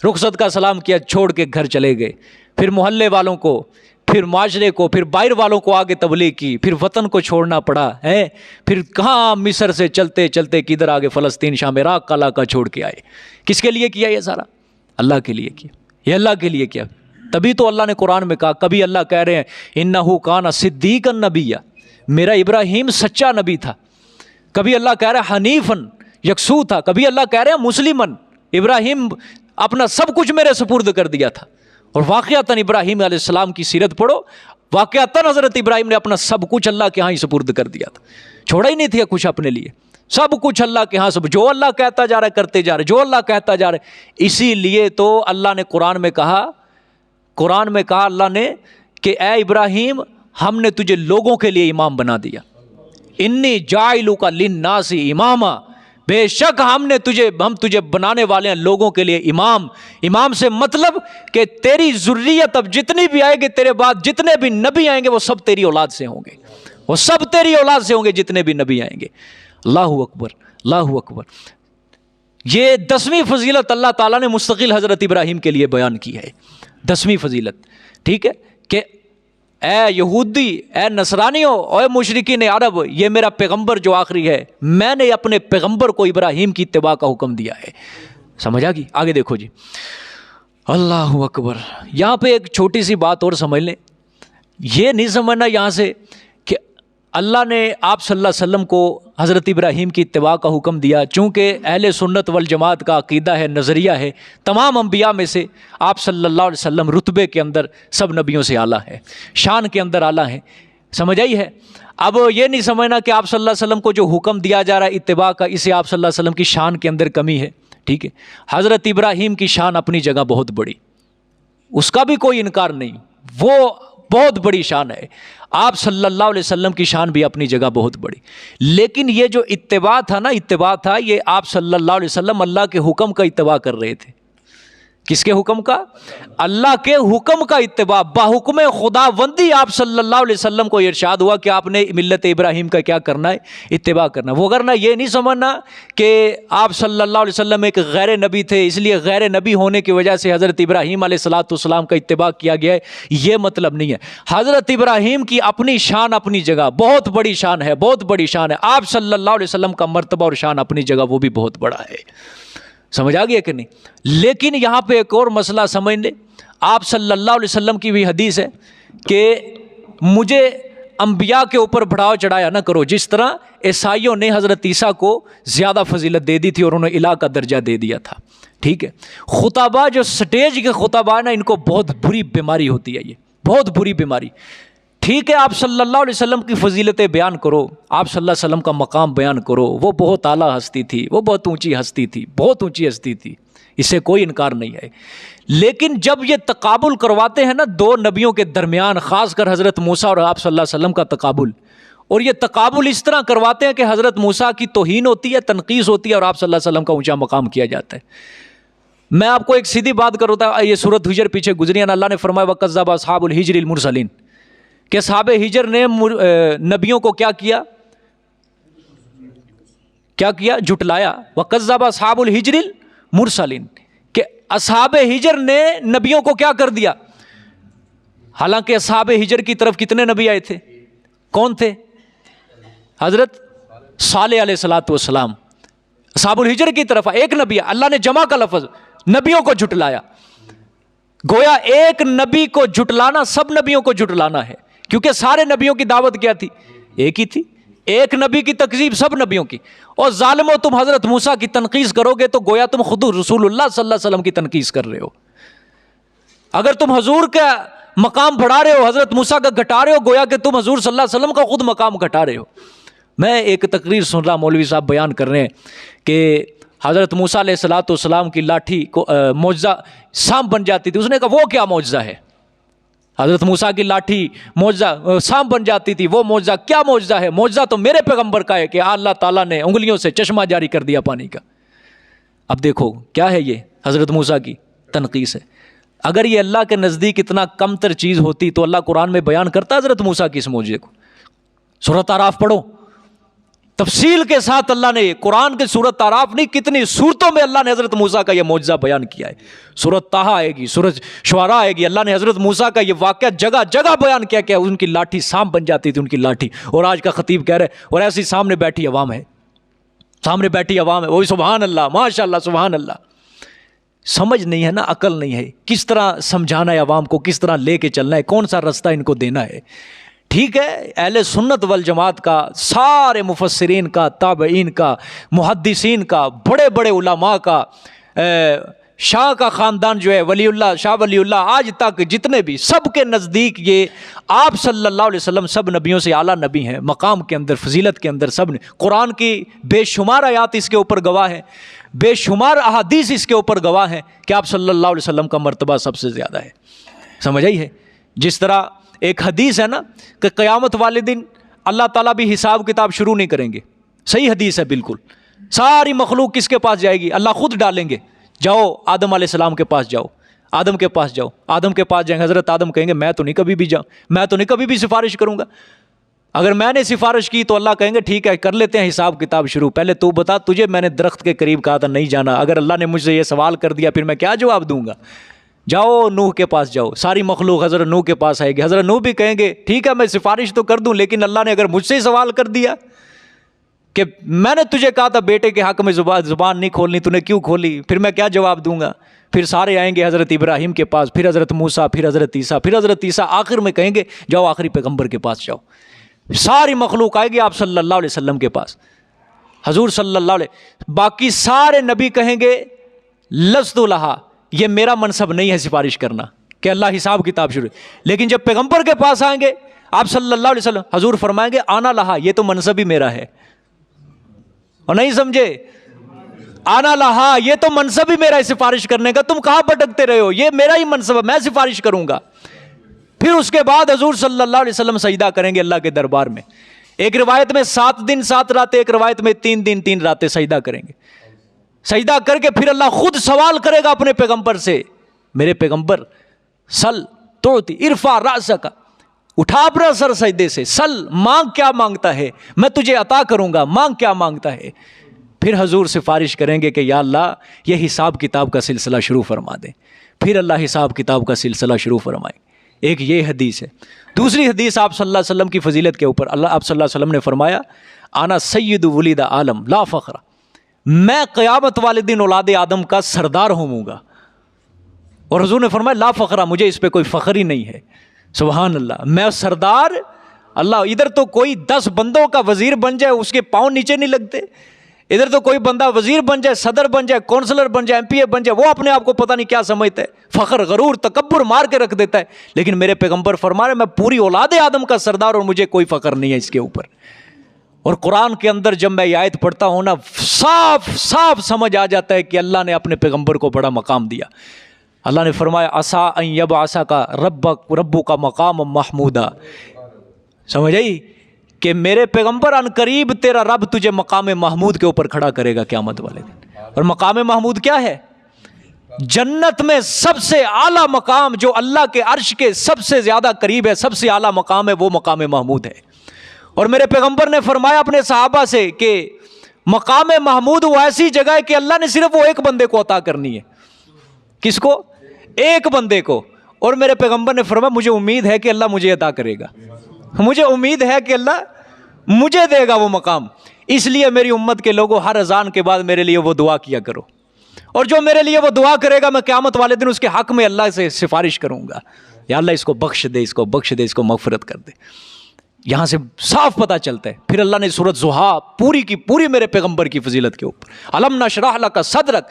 رخصت کا سلام کیا، چھوڑ کے گھر چلے گئے. پھر محلے والوں کو، پھر معاشرے کو، پھر باہر والوں کو آگے تبلیغ کی. پھر وطن کو چھوڑنا پڑا ہے. پھر کہاں مصر سے چلتے چلتے کدھر آگے فلسطین، شام، عراق کا علاقہ چھوڑ کے آئے. کس کے لیے کیا یہ سارا؟ اللہ کے لیے کیا. یہ اللہ کے لیے کیا. تبھی تو اللہ نے قرآن میں کہا، کبھی اللہ کہہ رہے ہیں انہ کان صدیقا نبیا، میرا ابراہیم سچا نبی تھا. کبھی اللہ کہہ رہا ہے حنیفن، یکسو تھا. کبھی اللہ کہہ رہے ہیں مسلمن، ابراہیم اپنا سب کچھ میرے سپرد کر دیا تھا. اور واقعتاً ابراہیم علیہ السلام کی سیرت پڑھو، واقعتاً حضرت ابراہیم نے اپنا سب کچھ اللہ کے ہاں ہی سپرد کر دیا تھا. چھوڑا ہی نہیں تھا کچھ اپنے لیے، سب کچھ اللہ کے ہاں. سب جو اللہ کہتا جا رہا ہے کرتے جا رہے، جو اللہ کہتا جا رہا ہے. اسی لیے تو اللہ نے قرآن میں کہا اللہ نے کہ اے ابراہیم، ہم نے تجھے لوگوں کے لیے امام بنا دیا. انی جاعلک للناس اماما، بے شک ہم تجھے بنانے والے ہیں لوگوں کے لیے امام. امام سے مطلب کہ تیری ذریت اب جتنی بھی آئے گی تیرے بعد، جتنے بھی نبی آئیں گے وہ سب تیری اولاد سے ہوں گے، وہ سب تیری اولاد سے ہوں گے جتنے بھی نبی آئیں گے. اللہ اکبر، اللہ اکبر. یہ 10ویں فضیلت اللہ تعالیٰ نے مستقل حضرت ابراہیم کے لیے بیان کی ہے. 10ویں فضیلت، ٹھیک ہے، کہ اے یہودی، اے نصرانیوں، اے مشرکین عرب، یہ میرا پیغمبر جو آخری ہے، میں نے اپنے پیغمبر کو ابراہیم کی اتباع کا حکم دیا ہے. سمجھ آ گئی؟ آگے دیکھو جی. اللہ اکبر. یہاں پہ ایک چھوٹی سی بات اور سمجھ لیں. یہ نہیں سمجھنا یہاں سے کہ اللہ نے آپ صلی اللہ علیہ وسلم کو حضرت ابراہیم کی اتباع کا حکم دیا. چونکہ اہل سنت والجماعت کا عقیدہ ہے، نظریہ ہے، تمام انبیاء میں سے آپ صلی اللہ علیہ وسلم رتبے کے اندر سب نبیوں سے اعلیٰ ہے، شان کے اندر اعلیٰ ہیں. سمجھ آئی ہے؟ اب یہ نہیں سمجھنا کہ آپ صلی اللہ علیہ وسلم کو جو حکم دیا جا رہا ہے اتباع کا، اسے آپ صلی اللہ علیہ وسلم کی شان کے اندر کمی ہے. ٹھیک ہے، حضرت ابراہیم کی شان اپنی جگہ بہت بڑی، اس کا بھی کوئی انکار نہیں، وہ بہت بڑی شان ہے. آپ صلی اللہ علیہ وسلم کی شان بھی اپنی جگہ بہت بڑی. لیکن یہ جو اتباع تھا یہ آپ صلی اللہ علیہ وسلم اللہ کے حکم کا اتباع کر رہے تھے. کس کے حکم کا؟ اللہ کے حکم کا اتباع. باحکم خداوندی آپ صلی اللہ علیہ وسلم کو ارشاد ہوا کہ آپ نے ملت ابراہیم کا کیا کرنا ہے؟ اتباع کرنا. وہ کرنا یہ نہیں سمجھنا کہ آپ صلی اللہ علیہ وسلم ایک غیر نبی تھے، اس لیے غیر نبی ہونے کی وجہ سے حضرت ابراہیم علیہ السلام کا اتباع کیا گیا ہے، یہ مطلب نہیں ہے. حضرت ابراہیم کی اپنی شان اپنی جگہ بہت بڑی شان ہے، بہت بڑی شان ہے. آپ صلی اللہ علیہ وسلم کا مرتبہ اور شان اپنی جگہ وہ بھی بہت بڑا ہے. سمجھ آ گیا کہ نہیں؟ لیکن یہاں پہ ایک اور مسئلہ سمجھ لیں. آپ صلی اللہ علیہ وسلم کی بھی حدیث ہے کہ مجھے انبیاء کے اوپر بڑھاؤ چڑھایا نہ کرو، جس طرح عیسائیوں نے حضرت عیسیٰ کو زیادہ فضیلت دے دی تھی اور انہوں نے الہ کا درجہ دے دیا تھا. ٹھیک ہے، خطبہ جو سٹیج کے خطبہ نا، ان کو بہت بری بیماری ہوتی ہے، یہ بہت بری بیماری. ٹھیک ہے، آپ صلی اللہ علیہ وسلم کی فضیلتیں بیان کرو، آپ صلی اللہ علیہ وسلم کا مقام بیان کرو، وہ بہت اعلیٰ ہستی تھی، وہ بہت اونچی ہستی تھی، بہت اونچی ہستی تھی، اس سے کوئی انکار نہیں ہے. لیکن جب یہ تقابل کرواتے ہیں نا دو نبیوں کے درمیان، خاص کر حضرت موسیٰ اور آپ صلی اللہ علیہ وسلم کا تقابل، اور یہ تقابل اس طرح کرواتے ہیں کہ حضرت موسیٰ کی توہین ہوتی ہے، تنقیص ہوتی ہے، اور آپ صلی اللہ علیہ وسلم کا اونچا مقام کیا جاتا ہے. میں آپ کو ایک سیدھی بات کروں تھا، یہ سورۃ حجر پیچھے گزری ہے نا، اللہ نے فرمایا وَكَذَّبَ أَصْحَابُ الْحِجْرِ الْمُرْسَلِينَ، کہ اصحاب ہجر نے نبیوں کو کیا کیا؟ جھٹلایا. وَكَذَّبَ أَصْحَابُ الْحِجْرِ الْمُرْسَلِينَ، کہ اصحاب ہجر نے نبیوں کو کیا کر دیا؟ حالانکہ اصحاب ہجر کی طرف کتنے نبی آئے تھے؟ کون تھے؟ حضرت صالح علیہ السلام. اصحاب الحجر کی طرف ایک نبی، اللہ نے جمع کا لفظ، نبیوں کو جھٹلایا. گویا ایک نبی کو جھٹلانا سب نبیوں کو جھٹلانا ہے، کیونکہ سارے نبیوں کی دعوت کیا تھی؟ ایک ہی تھی. ایک نبی کی تکذیب سب نبیوں کی. اور ظالموں، تم حضرت موسیٰ کی تنقیص کرو گے تو گویا تم خود رسول اللہ صلی اللہ علیہ وسلم کی تنقیص کر رہے ہو. اگر تم حضور کا مقام بڑھا رہے ہو، حضرت موسیٰ کا گھٹا رہے ہو، گویا کہ تم حضور صلی اللہ علیہ وسلم کا خود مقام گھٹا رہے ہو. میں ایک تقریر سن رہا، مولوی صاحب بیان کر رہے ہیں کہ حضرت موسیٰ علیہ السلام کی لاٹھی کو معجزہ سانپ بن جاتی تھی. اس نے کہا وہ کیا معجزہ ہے؟ حضرت موسیٰ کی لاٹھی معجزہ سانپ بن جاتی تھی، وہ معجزہ کیا معجزہ ہے؟ معجزہ تو میرے پیغمبر کا ہے کہ اللہ تعالیٰ نے انگلیوں سے چشمہ جاری کر دیا پانی کا۔ اب دیکھو کیا ہے، یہ حضرت موسیٰ کی تنقیص ہے۔ اگر یہ اللہ کے نزدیک اتنا کم تر چیز ہوتی تو اللہ قرآن میں بیان کرتا حضرت موسیٰ کی اس معجزے کو۔ سورۃ اعراف پڑھو، تفصیل کے ساتھ اللہ نے قرآن کے سورۃ اعراف نہیں کتنی سورتوں میں اللہ نے حضرت موسیٰ کا یہ معجزہ بیان کیا ہے۔ سورۃ طٰہٰ آئے گی، سورۃ شعراء آئے گی، اللہ نے حضرت موسیٰ کا یہ واقعہ جگہ جگہ بیان کیا کہ ان کی لاٹھی سانپ بن جاتی تھی، ان کی لاٹھی۔ اور آج کا خطیب کہہ رہے اور ایسی سامنے بیٹھی عوام ہے، سامنے بیٹھی عوام ہے، وہی سبحان اللہ ماشاء اللہ سبحان اللہ۔ سمجھ نہیں ہے نا، عقل نہیں ہے، کس طرح سمجھانا ہے عوام کو، کس طرح لے کے چلنا ہے، کون سا رستہ ان کو دینا ہے۔ ٹھیک ہے، اہل سنت والجماعت کا، سارے مفسرین کا، تابعین کا، محدثین کا، بڑے بڑے علماء کا، شاہ کا خاندان جو ہے ولی اللہ، شاہ ولی اللہ، آج تک جتنے بھی، سب کے نزدیک یہ آپ صلی اللہ علیہ وسلم سب نبیوں سے اعلیٰ نبی ہیں، مقام کے اندر، فضیلت کے اندر سب نے۔ قرآن کی بے شمار آیات اس کے اوپر گواہ ہیں، بے شمار احادیث اس کے اوپر گواہ ہیں کہ آپ صلی اللہ علیہ وسلم کا مرتبہ سب سے زیادہ ہے۔ سمجھ آئی ہے؟ جس طرح ایک حدیث ہے نا کہ قیامت والے دن اللہ تعالیٰ بھی حساب کتاب شروع نہیں کریں گے، صحیح حدیث ہے بالکل۔ ساری مخلوق کس کے پاس جائے گی؟ اللہ خود ڈالیں گے، جاؤ آدم علیہ السلام کے پاس جاؤ، آدم کے پاس جاؤ، آدم کے پاس جائیں گے، حضرت آدم کہیں گے میں تو نہیں کبھی بھی جاؤں، میں تو نہیں کبھی بھی سفارش کروں گا۔ اگر میں نے سفارش کی تو اللہ کہیں گے ٹھیک ہے کر لیتے ہیں حساب کتاب شروع، پہلے تو بتا تجھے میں نے درخت کے قریب کہا تھا نہیں جانا، اگر اللہ نے مجھ سے یہ سوال کر دیا پھر میں کیا جواب دوں گا؟ جاؤ نوح کے پاس جاؤ، ساری مخلوق حضرت نوح کے پاس آئے گی، حضرت نوح بھی کہیں گے ٹھیک ہے میں سفارش تو کر دوں لیکن اللہ نے اگر مجھ سے ہی سوال کر دیا کہ میں نے تجھے کہا تھا بیٹے کے حق میں زبان نہیں کھولنی، تو نے کیوں کھولی، پھر میں کیا جواب دوں گا؟ پھر سارے آئیں گے حضرت ابراہیم کے پاس، پھر حضرت موسیٰ، پھر حضرت عیسیٰ، پھر حضرت عیسیٰ، آخر میں کہیں گے جاؤ آخری پیغمبر کے پاس جاؤ۔ ساری مخلوق آئے گی آپ صلی اللہ علیہ وسلم کے پاس، حضور صلی اللہ علیہ، باقی سارے نبی کہیں گے لست لہا، یہ میرا منصب نہیں ہے سفارش کرنا کہ اللہ حساب کتاب شروع، لیکن جب پیغمبر کے پاس آئیں گے آپ صلی اللہ علیہ وسلم، حضور فرمائیں گے آنا لہا، یہ تو منصب ہی میرا ہے۔ اور نہیں سمجھے؟ آنا لہا، یہ تو منصب ہی میرا ہے سفارش کرنے کا، تم کہاں بھٹکتے رہے ہو، یہ میرا ہی منصب ہے، میں سفارش کروں گا۔ پھر اس کے بعد حضور صلی اللہ علیہ وسلم سجدہ کریں گے اللہ کے دربار میں، ایک روایت میں 7 دن 7 راتیں، ایک روایت میں 3 دن 3 راتیں سجدہ کریں گے۔ سجدہ کر کے پھر اللہ خود سوال کرے گا اپنے پیغمبر سے، میرے پیغمبر سل توتی ارفع رأسک، اٹھا اپنا سر سجدے سے، سل مانگ کیا مانگتا ہے میں تجھے عطا کروں گا، مانگ کیا مانگتا ہے۔ پھر حضور سفارش کریں گے کہ یا اللہ یہ حساب کتاب کا سلسلہ شروع فرما دیں، پھر اللہ حساب کتاب کا سلسلہ شروع فرمائیں۔ ایک یہ حدیث ہے۔ دوسری حدیث آپ صلی اللہ علیہ وسلم کی فضیلت کے اوپر، آپ صلی اللہ علیہ وسلم نے فرمایا انا سید ولید عالم لا فخر، میں قیامت والے دن اولاد آدم کا سردار ہوں گا، اور حضور نے فرمایا لا فخر، مجھے اس پہ کوئی فخر ہی نہیں ہے۔ سبحان اللہ، میں سردار، اللہ ادھر تو کوئی 10 بندوں کا وزیر بن جائے اس کے پاؤں نیچے نہیں لگتے، ادھر تو کوئی بندہ وزیر بن جائے، صدر بن جائے، کونسلر بن جائے، MP بن جائے، وہ اپنے آپ کو پتہ نہیں کیا سمجھتا ہے، فخر غرور تکبر مار کے رکھ دیتا ہے، لیکن میرے پیغمبر فرما رہے میں پوری اولاد آدم کا سردار اور مجھے کوئی فخر نہیں ہے اس کے اوپر۔ اور قرآن کے اندر جب میں یہ آیت پڑھتا ہوں نا صاف صاف سمجھ آ جاتا ہے کہ اللہ نے اپنے پیغمبر کو بڑا مقام دیا۔ اللہ نے فرمایا عسیٰ ان یبعثک ربک مقام محمودا، سمجھ آئی کہ میرے پیغمبر ان قریب تیرا رب تجھے مقام محمود کے اوپر کھڑا کرے گا قیامت والے دن۔ اور مقام محمود کیا ہے؟ جنت میں سب سے اعلیٰ مقام جو اللہ کے عرش کے سب سے زیادہ قریب ہے، سب سے اعلیٰ مقام ہے، وہ مقام محمود ہے۔ اور میرے پیغمبر نے فرمایا اپنے صحابہ سے کہ مقام محمود وہ ایسی جگہ ہے کہ اللہ نے صرف وہ ایک بندے کو عطا کرنی ہے۔ کس کو؟ ایک بندے کو۔ اور میرے پیغمبر نے فرمایا مجھے امید ہے کہ اللہ مجھے عطا کرے گا، مجھے امید ہے کہ اللہ مجھے دے گا وہ مقام، اس لیے میری امت کے لوگوں ہر اذان کے بعد میرے لیے وہ دعا کیا کرو، اور جو میرے لیے وہ دعا کرے گا میں قیامت والے دن اس کے حق میں اللہ سے سفارش کروں گا، یا اللہ اس کو بخش دے، اس کو بخش دے، اس کو مغفرت کر دے۔ یہاں سے صاف پتہ چلتا ہے۔ پھر اللہ نے سورۃ ضحیٰ پوری کی پوری میرے پیغمبر کی فضیلت کے اوپر، الم نشرح لک صدرک،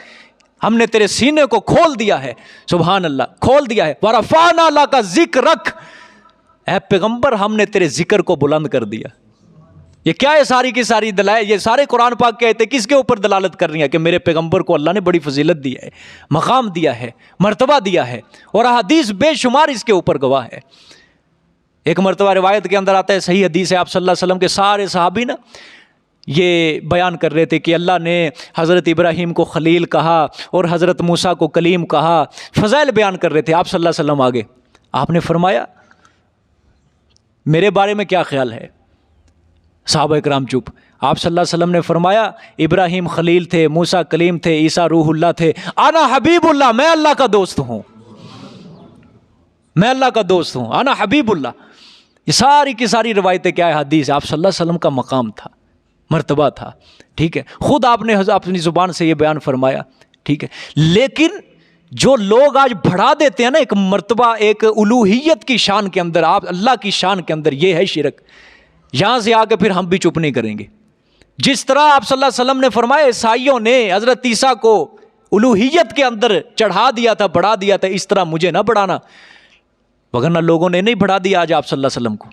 ہم نے تیرے سینے کو کھول دیا ہے، سبحان اللہ کھول دیا ہے، ورفعنا لک ذکرک، اے پیغمبر ہم نے تیرے ذکر کو بلند کر دیا۔ یہ کیا ہے ساری کی ساری دلائل؟ یہ سارے قرآن پاک کے آیتیں کس کے اوپر دلالت کر رہی ہیں؟ کہ میرے پیغمبر کو اللہ نے بڑی فضیلت دی ہے، مقام دیا ہے، مرتبہ دیا ہے، اور احادیث بے شمار اس کے اوپر گواہ ہے۔ ایک مرتبہ روایت کے اندر آتا ہے، صحیح حدیث ہے، آپ صلی اللہ علیہ وسلم کے سارے صحابی نا یہ بیان کر رہے تھے کہ اللہ نے حضرت ابراہیم کو خلیل کہا اور حضرت موسیٰ کو کلیم کہا، فضائل بیان کر رہے تھے۔ آپ صلی اللہ علیہ وسلم آگے، آپ نے فرمایا میرے بارے میں کیا خیال ہے؟ صحابہ اکرام چپ۔ آپ صلی اللہ علیہ وسلم نے فرمایا ابراہیم خلیل تھے، موسیٰ کلیم تھے، عیسیٰ روح اللہ تھے، انا حبیب اللہ، میں اللہ کا دوست ہوں، میں اللہ کا دوست ہوں، انا حبیب اللہ۔ یہ ساری کی ساری روایتیں کیا ہے؟ حدیث۔ آپ صلی اللہ علیہ وسلم کا مقام تھا، مرتبہ تھا، ٹھیک ہے، خود آپ نے اپنی زبان سے یہ بیان فرمایا، ٹھیک ہے۔ لیکن جو لوگ آج بڑھا دیتے ہیں نا ایک مرتبہ، ایک الوہیت کی شان کے اندر، آپ اللہ کی شان کے اندر، یہ ہے شرک۔ یہاں سے آ کے پھر ہم بھی چپ نہیں کریں گے۔ جس طرح آپ صلی اللہ علیہ وسلم نے فرمایا عیسائیوں نے حضرت عیسیٰ کو الوہیت کے اندر چڑھا دیا تھا، بڑھا دیا تھا، اس طرح مجھے نہ بڑھانا، وگرنہ لوگوں نے نہیں بڑھا دیا آج آپ صلی اللہ علیہ وسلم کو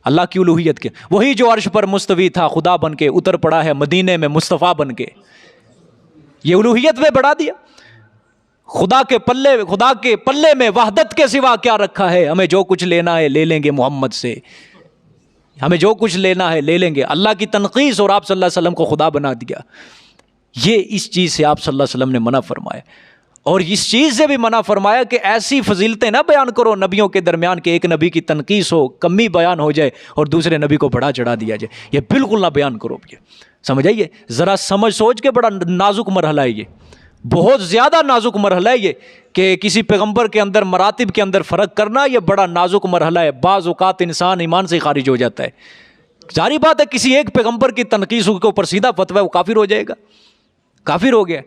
اللہ کی الوہیت کے۔ وہی جو عرش پر مستوی تھا خدا بن کے اتر پڑا ہے مدینے میں مصطفیٰ بن کے، یہ الوہیت میں بڑھا دیا۔ خدا کے پلے میں وحدت کے سوا کیا رکھا ہے؟ ہمیں جو کچھ لینا ہے لے لیں گے محمد سے، ہمیں جو کچھ لینا ہے لے لیں گے۔ اللہ کی تنقیص اور آپ صلی اللہ علیہ وسلم کو خدا بنا دیا۔ یہ اس چیز سے آپ صلی اللہ علیہ وسلم نے منع فرمایا، اور اس چیز سے بھی منع فرمایا کہ ایسی فضیلتیں نہ بیان کرو نبیوں کے درمیان کہ ایک نبی کی تنقیص ہو، کمی بیان ہو جائے اور دوسرے نبی کو بڑھا چڑھا دیا جائے، یہ بالکل نہ بیان کرو۔ یہ سمجھ آئیے؟ ذرا سمجھ سوچ کے، بڑا نازک مرحلہ ہے یہ، بہت زیادہ نازک مرحلہ ہے یہ، کہ کسی پیغمبر کے اندر مراتب کے اندر فرق کرنا، یہ بڑا نازک مرحلہ ہے۔ بعض اوقات انسان ایمان سے خارج ہو جاتا ہے۔ ظاہری بات ہے کسی ایک پیغمبر کی تنقیص کے اوپر سیدھا فتویٰ وہ کافر ہو جائے گا، کافر ہو گیا۔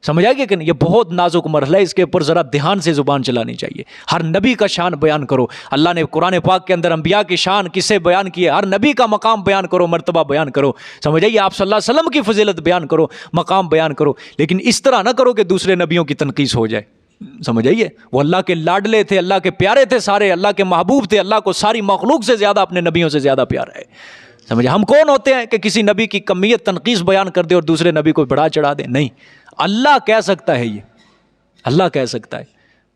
سمجھ آئے گا کہ نہیں؟ یہ بہت نازک مرحلہ ہے، اس کے اوپر ذرا دھیان سے زبان چلانی چاہیے۔ ہر نبی کا شان بیان کرو، اللہ نے قرآن پاک کے اندر انبیاء کی شان کسے بیان کی ہے، ہر نبی کا مقام بیان کرو، مرتبہ بیان کرو، سمجھ آئیے؟ آپ صلی اللہ علیہ وسلم کی فضیلت بیان کرو، مقام بیان کرو، لیکن اس طرح نہ کرو کہ دوسرے نبیوں کی تنقیص ہو جائے۔ سمجھ آئیے؟ وہ اللہ کے لاڈلے تھے، اللہ کے پیارے تھے، سارے اللہ کے محبوب تھے، اللہ کو ساری مخلوق سے زیادہ اپنے نبیوں سے زیادہ پیارا ہے۔ سمجھے؟ ہم کون ہوتے ہیں کہ کسی نبی کی کمیت تنقیص بیان کر دے اور دوسرے نبی کو بڑھا چڑھا دے؟ نہیں، اللہ کہہ سکتا ہے، یہ اللہ کہہ سکتا ہے۔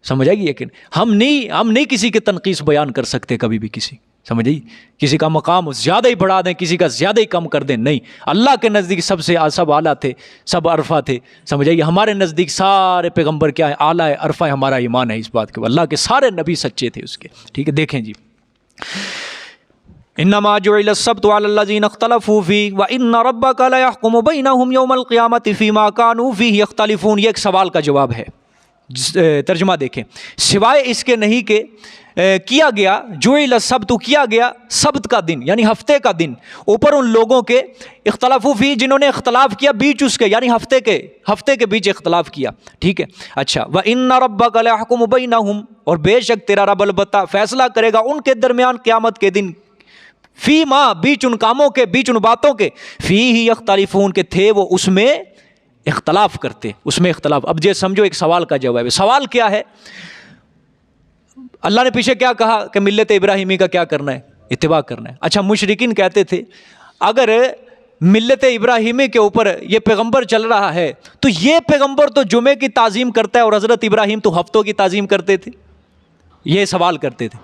سمجھ آئے گی؟ لیکن ہم نہیں کسی کی تنقیص بیان کر سکتے کبھی بھی کسی، سمجھ آئی؟ کسی کا مقام زیادہ ہی بڑھا دیں، کسی کا زیادہ ہی کم کر دیں، نہیں۔ اللہ کے نزدیک سب اعلیٰ تھے، سب عرفہ تھے، سمجھ آئیے؟ ہمارے نزدیک سارے پیغمبر کیا ہے؟ اعلیٰ ہے، عرفہ ہے۔ ہمارا ایمان ہے اس بات کے، اللہ کے سارے نبی سچے تھے اس کے، ٹھیک ہے؟ دیکھیں جی، انما جعل السبت على الذين اختلفوا فيه وان ربك لا يحكم بينهم يوم القيامه فيما كانوا فيه يختلفون۔ یہ ایک سوال کا جواب ہے، ترجمہ دیکھیں، سوائے اس کے نہیں کہ کیا گیا، جعل السبت کیا گیا سبت کا دن یعنی ہفتے کا دن اوپر ان لوگوں کے اختلافو فی جنہوں نے اختلاف کیا بیچ اس کے، یعنی ہفتے کے بیچ اختلاف کیا، ٹھیک ہے؟ اچھا، وَإِنَّ رَبَّكَ لَيَحْكُمُ بَيْنَهُمْ، اور بے شک تیرا رب البتہ فیصلہ کرے گا ان کے درمیان قیامت کے دن، فی ما بیچ ان کاموں کے، بیچ ان باتوں کے، فی ہی یختلفون کے تھے وہ اس میں اختلاف کرتے، اس میں اختلاف۔ اب یہ سمجھو ایک سوال کا جواب ہے۔ سوال کیا ہے؟ اللہ نے پیچھے کیا کہا کہ ملت ابراہیمی کا کیا کرنا ہے؟ اتباع کرنا ہے۔ اچھا، مشرکین کہتے تھے اگر ملت ابراہیمی کے اوپر یہ پیغمبر چل رہا ہے تو یہ پیغمبر تو جمعے کی تعظیم کرتا ہے اور حضرت ابراہیم تو ہفتوں کی تعظیم کرتے تھے۔ یہ سوال کرتے تھے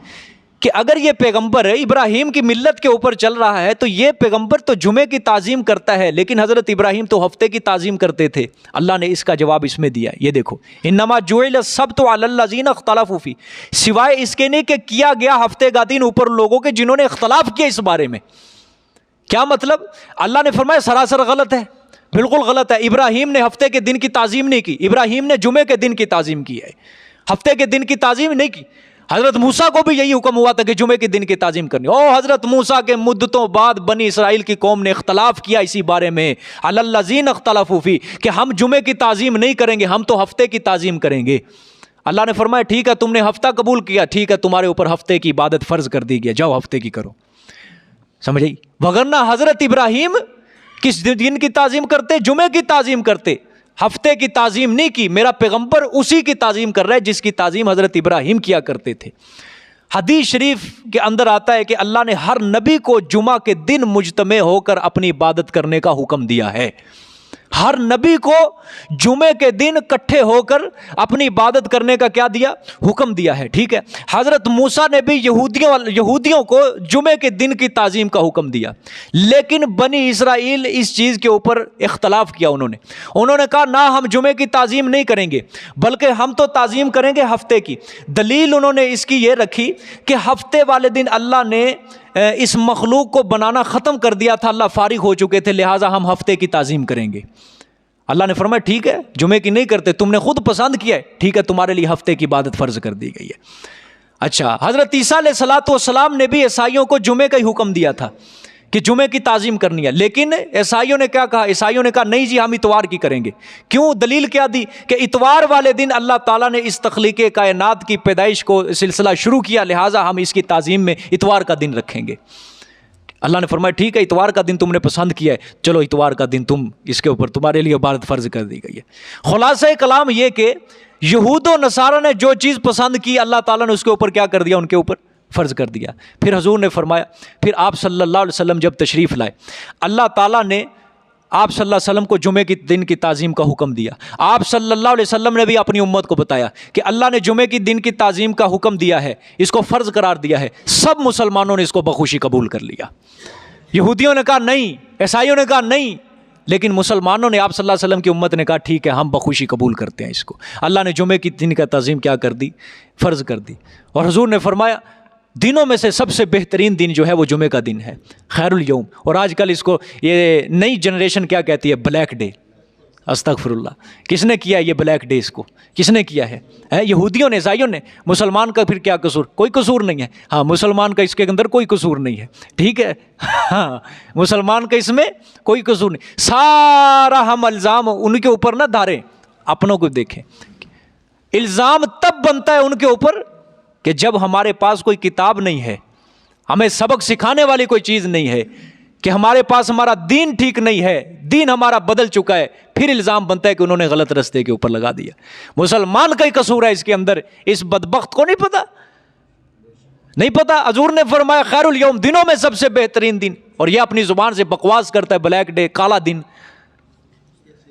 کہ اگر یہ پیغمبر ابراہیم کی ملت کے اوپر چل رہا ہے تو یہ پیغمبر تو جمعے کی تعظیم کرتا ہے لیکن حضرت ابراہیم تو ہفتے کی تعظیم کرتے تھے۔ اللہ نے اس کا جواب اس میں دیا، یہ دیکھو، انما جعل السبت علی الذین اختلفوا فیہ، سوائے اس کے نہیں کہ کیا گیا ہفتے کا دن اوپر لوگوں کے جنہوں نے اختلاف کیا اس بارے میں۔ کیا مطلب؟ اللہ نے فرمایا سراسر غلط ہے، بالکل غلط ہے۔ ابراہیم نے ہفتے کے دن کی تعظیم نہیں کی، ابراہیم نے جمعے کے دن کی تعظیم کی ہے، ہفتے کے دن کی تعظیم نہیں کی۔ حضرت موسیٰ کو بھی یہی حکم ہوا تھا کہ جمعے کے دن کی تعظیم کرنی۔ حضرت موسیٰ کے مدتوں بعد بنی اسرائیل کی قوم نے اختلاف کیا اسی بارے میں، علی الذین اختلفوا فیہ، کہ ہم جمعے کی تعظیم نہیں کریں گے، ہم تو ہفتے کی تعظیم کریں گے۔ اللہ نے فرمایا ٹھیک ہے، تم نے ہفتہ قبول کیا، ٹھیک ہے، تمہارے اوپر ہفتے کی عبادت فرض کر دی گئی، جاؤ ہفتے کی کرو۔ سمجھ آئی؟ وگرنہ حضرت ابراہیم کس دن کی تعظیم کرتے؟ جمعے کی تعظیم کرتے، ہفتے کی تعظیم نہیں کی۔ میرا پیغمبر اسی کی تعظیم کر رہا ہے جس کی تعظیم حضرت ابراہیم کیا کرتے تھے۔ حدیث شریف کے اندر آتا ہے کہ اللہ نے ہر نبی کو جمعہ کے دن مجتمع ہو کر اپنی عبادت کرنے کا حکم دیا ہے. ہر نبی کو جمعے کے دن اکٹھے ہو کر اپنی عبادت کرنے کا کیا دیا؟ حکم دیا ہے. ٹھیک ہے. حضرت موسیٰ نے بھی یہودیوں کو جمعے کے دن کی تعظیم کا حکم دیا، لیکن بنی اسرائیل اس چیز کے اوپر اختلاف کیا. انہوں نے کہا نہ، ہم جمعے کی تعظیم نہیں کریں گے، بلکہ ہم تو تعظیم کریں گے ہفتے کی. دلیل انہوں نے اس کی یہ رکھی کہ ہفتے والے دن اللہ نے اس مخلوق کو بنانا ختم کر دیا تھا، اللہ فارغ ہو چکے تھے، لہٰذا ہم ہفتے کی تعظیم کریں گے. اللہ نے فرمایا ٹھیک ہے، جمعے کی نہیں کرتے، تم نے خود پسند کیا ہے، ٹھیک ہے، تمہارے لیے ہفتے کی عبادت فرض کر دی گئی ہے. اچھا، حضرت عیسیٰ علیہ السلام نے بھی عیسائیوں کو جمعے کا ہی حکم دیا تھا کہ جمعے کی تعظیم کرنی ہے، لیکن عیسائیوں نے کیا کہا؟ عیسائیوں نے کہا نہیں جی، ہم اتوار کی کریں گے. کیوں؟ دلیل کیا دی کہ اتوار والے دن اللہ تعالیٰ نے اس تخلیق کائنات کی پیدائش کو سلسلہ شروع کیا، لہٰذا ہم اس کی تعظیم میں اتوار کا دن رکھیں گے. اللہ نے فرمایا ٹھیک ہے، اتوار کا دن تم نے پسند کیا ہے، چلو اتوار کا دن تم اس کے اوپر تمہارے لیے عبادت فرض کر دی گئی ہے. خلاصہ کلام یہ کہ یہود و نصارہ نے جو چیز پسند کی، اللہ تعالیٰ نے اس کے اوپر کیا کر دیا؟ ان کے اوپر فرض کر دیا. پھر حضور نے فرمایا، پھر آپ صلی اللہ علیہ وسلم جب تشریف لائے، اللہ تعالیٰ نے آپ صلی اللہ علیہ وسلم کو جمعے کے دن کی تعظیم کا حکم دیا. آپ صلی اللہ علیہ وسلم نے بھی اپنی امت کو بتایا کہ اللہ نے جمعے کے دن کی تعظیم کا حکم دیا ہے، اس کو فرض قرار دیا ہے. سب مسلمانوں نے اس کو بخوشی قبول کر لیا. یہودیوں نے کہا نہیں، عیسائیوں نے کہا نہیں، لیکن مسلمانوں نے، آپ صلی اللہ علیہ وسلم کی امت نے کہا ٹھیک ہے، ہم بخوشی قبول کرتے ہیں اس کو. اللہ نے جمعے کی دن کا تعظیم کیا کر دی؟ فرض کر دی. اور حضور نے فرمایا دنوں میں سے سب سے بہترین دن جو ہے وہ جمعے کا دن ہے، خیر الیوم. اور آج کل اس کو یہ نئی جنریشن کیا کہتی ہے؟ Black day. استغفر اللہ. کس نے کیا یہ بلیک ڈے؟ اس کو کس نے کیا ہے؟ یہودیوں نے، عیسائیوں نے. مسلمان کا پھر کیا قصور؟ کوئی قصور نہیں ہے. ہاں، مسلمان کا اس کے اندر کوئی قصور نہیں ہے. ٹھیک ہے، ہاں، مسلمان کا اس میں کوئی قصور نہیں. سارا ہم الزام ان کے اوپر نہ دھاریں، اپنوں کو دیکھیں. الزام تب بنتا ہے ان کے اوپر کہ جب ہمارے پاس کوئی کتاب نہیں ہے، ہمیں سبق سکھانے والی کوئی چیز نہیں ہے، کہ ہمارے پاس ہمارا دین ٹھیک نہیں ہے، دین ہمارا بدل چکا ہے، پھر الزام بنتا ہے کہ انہوں نے غلط رستے کے اوپر لگا دیا. مسلمان کا ہی قصور ہے اس کے اندر. اس بدبخت کو نہیں پتا. حضور نے فرمایا خیر الیوم، دنوں میں سب سے بہترین دن. اور یہ اپنی زبان سے بکواس کرتا ہے، بلیک ڈے، کالا دن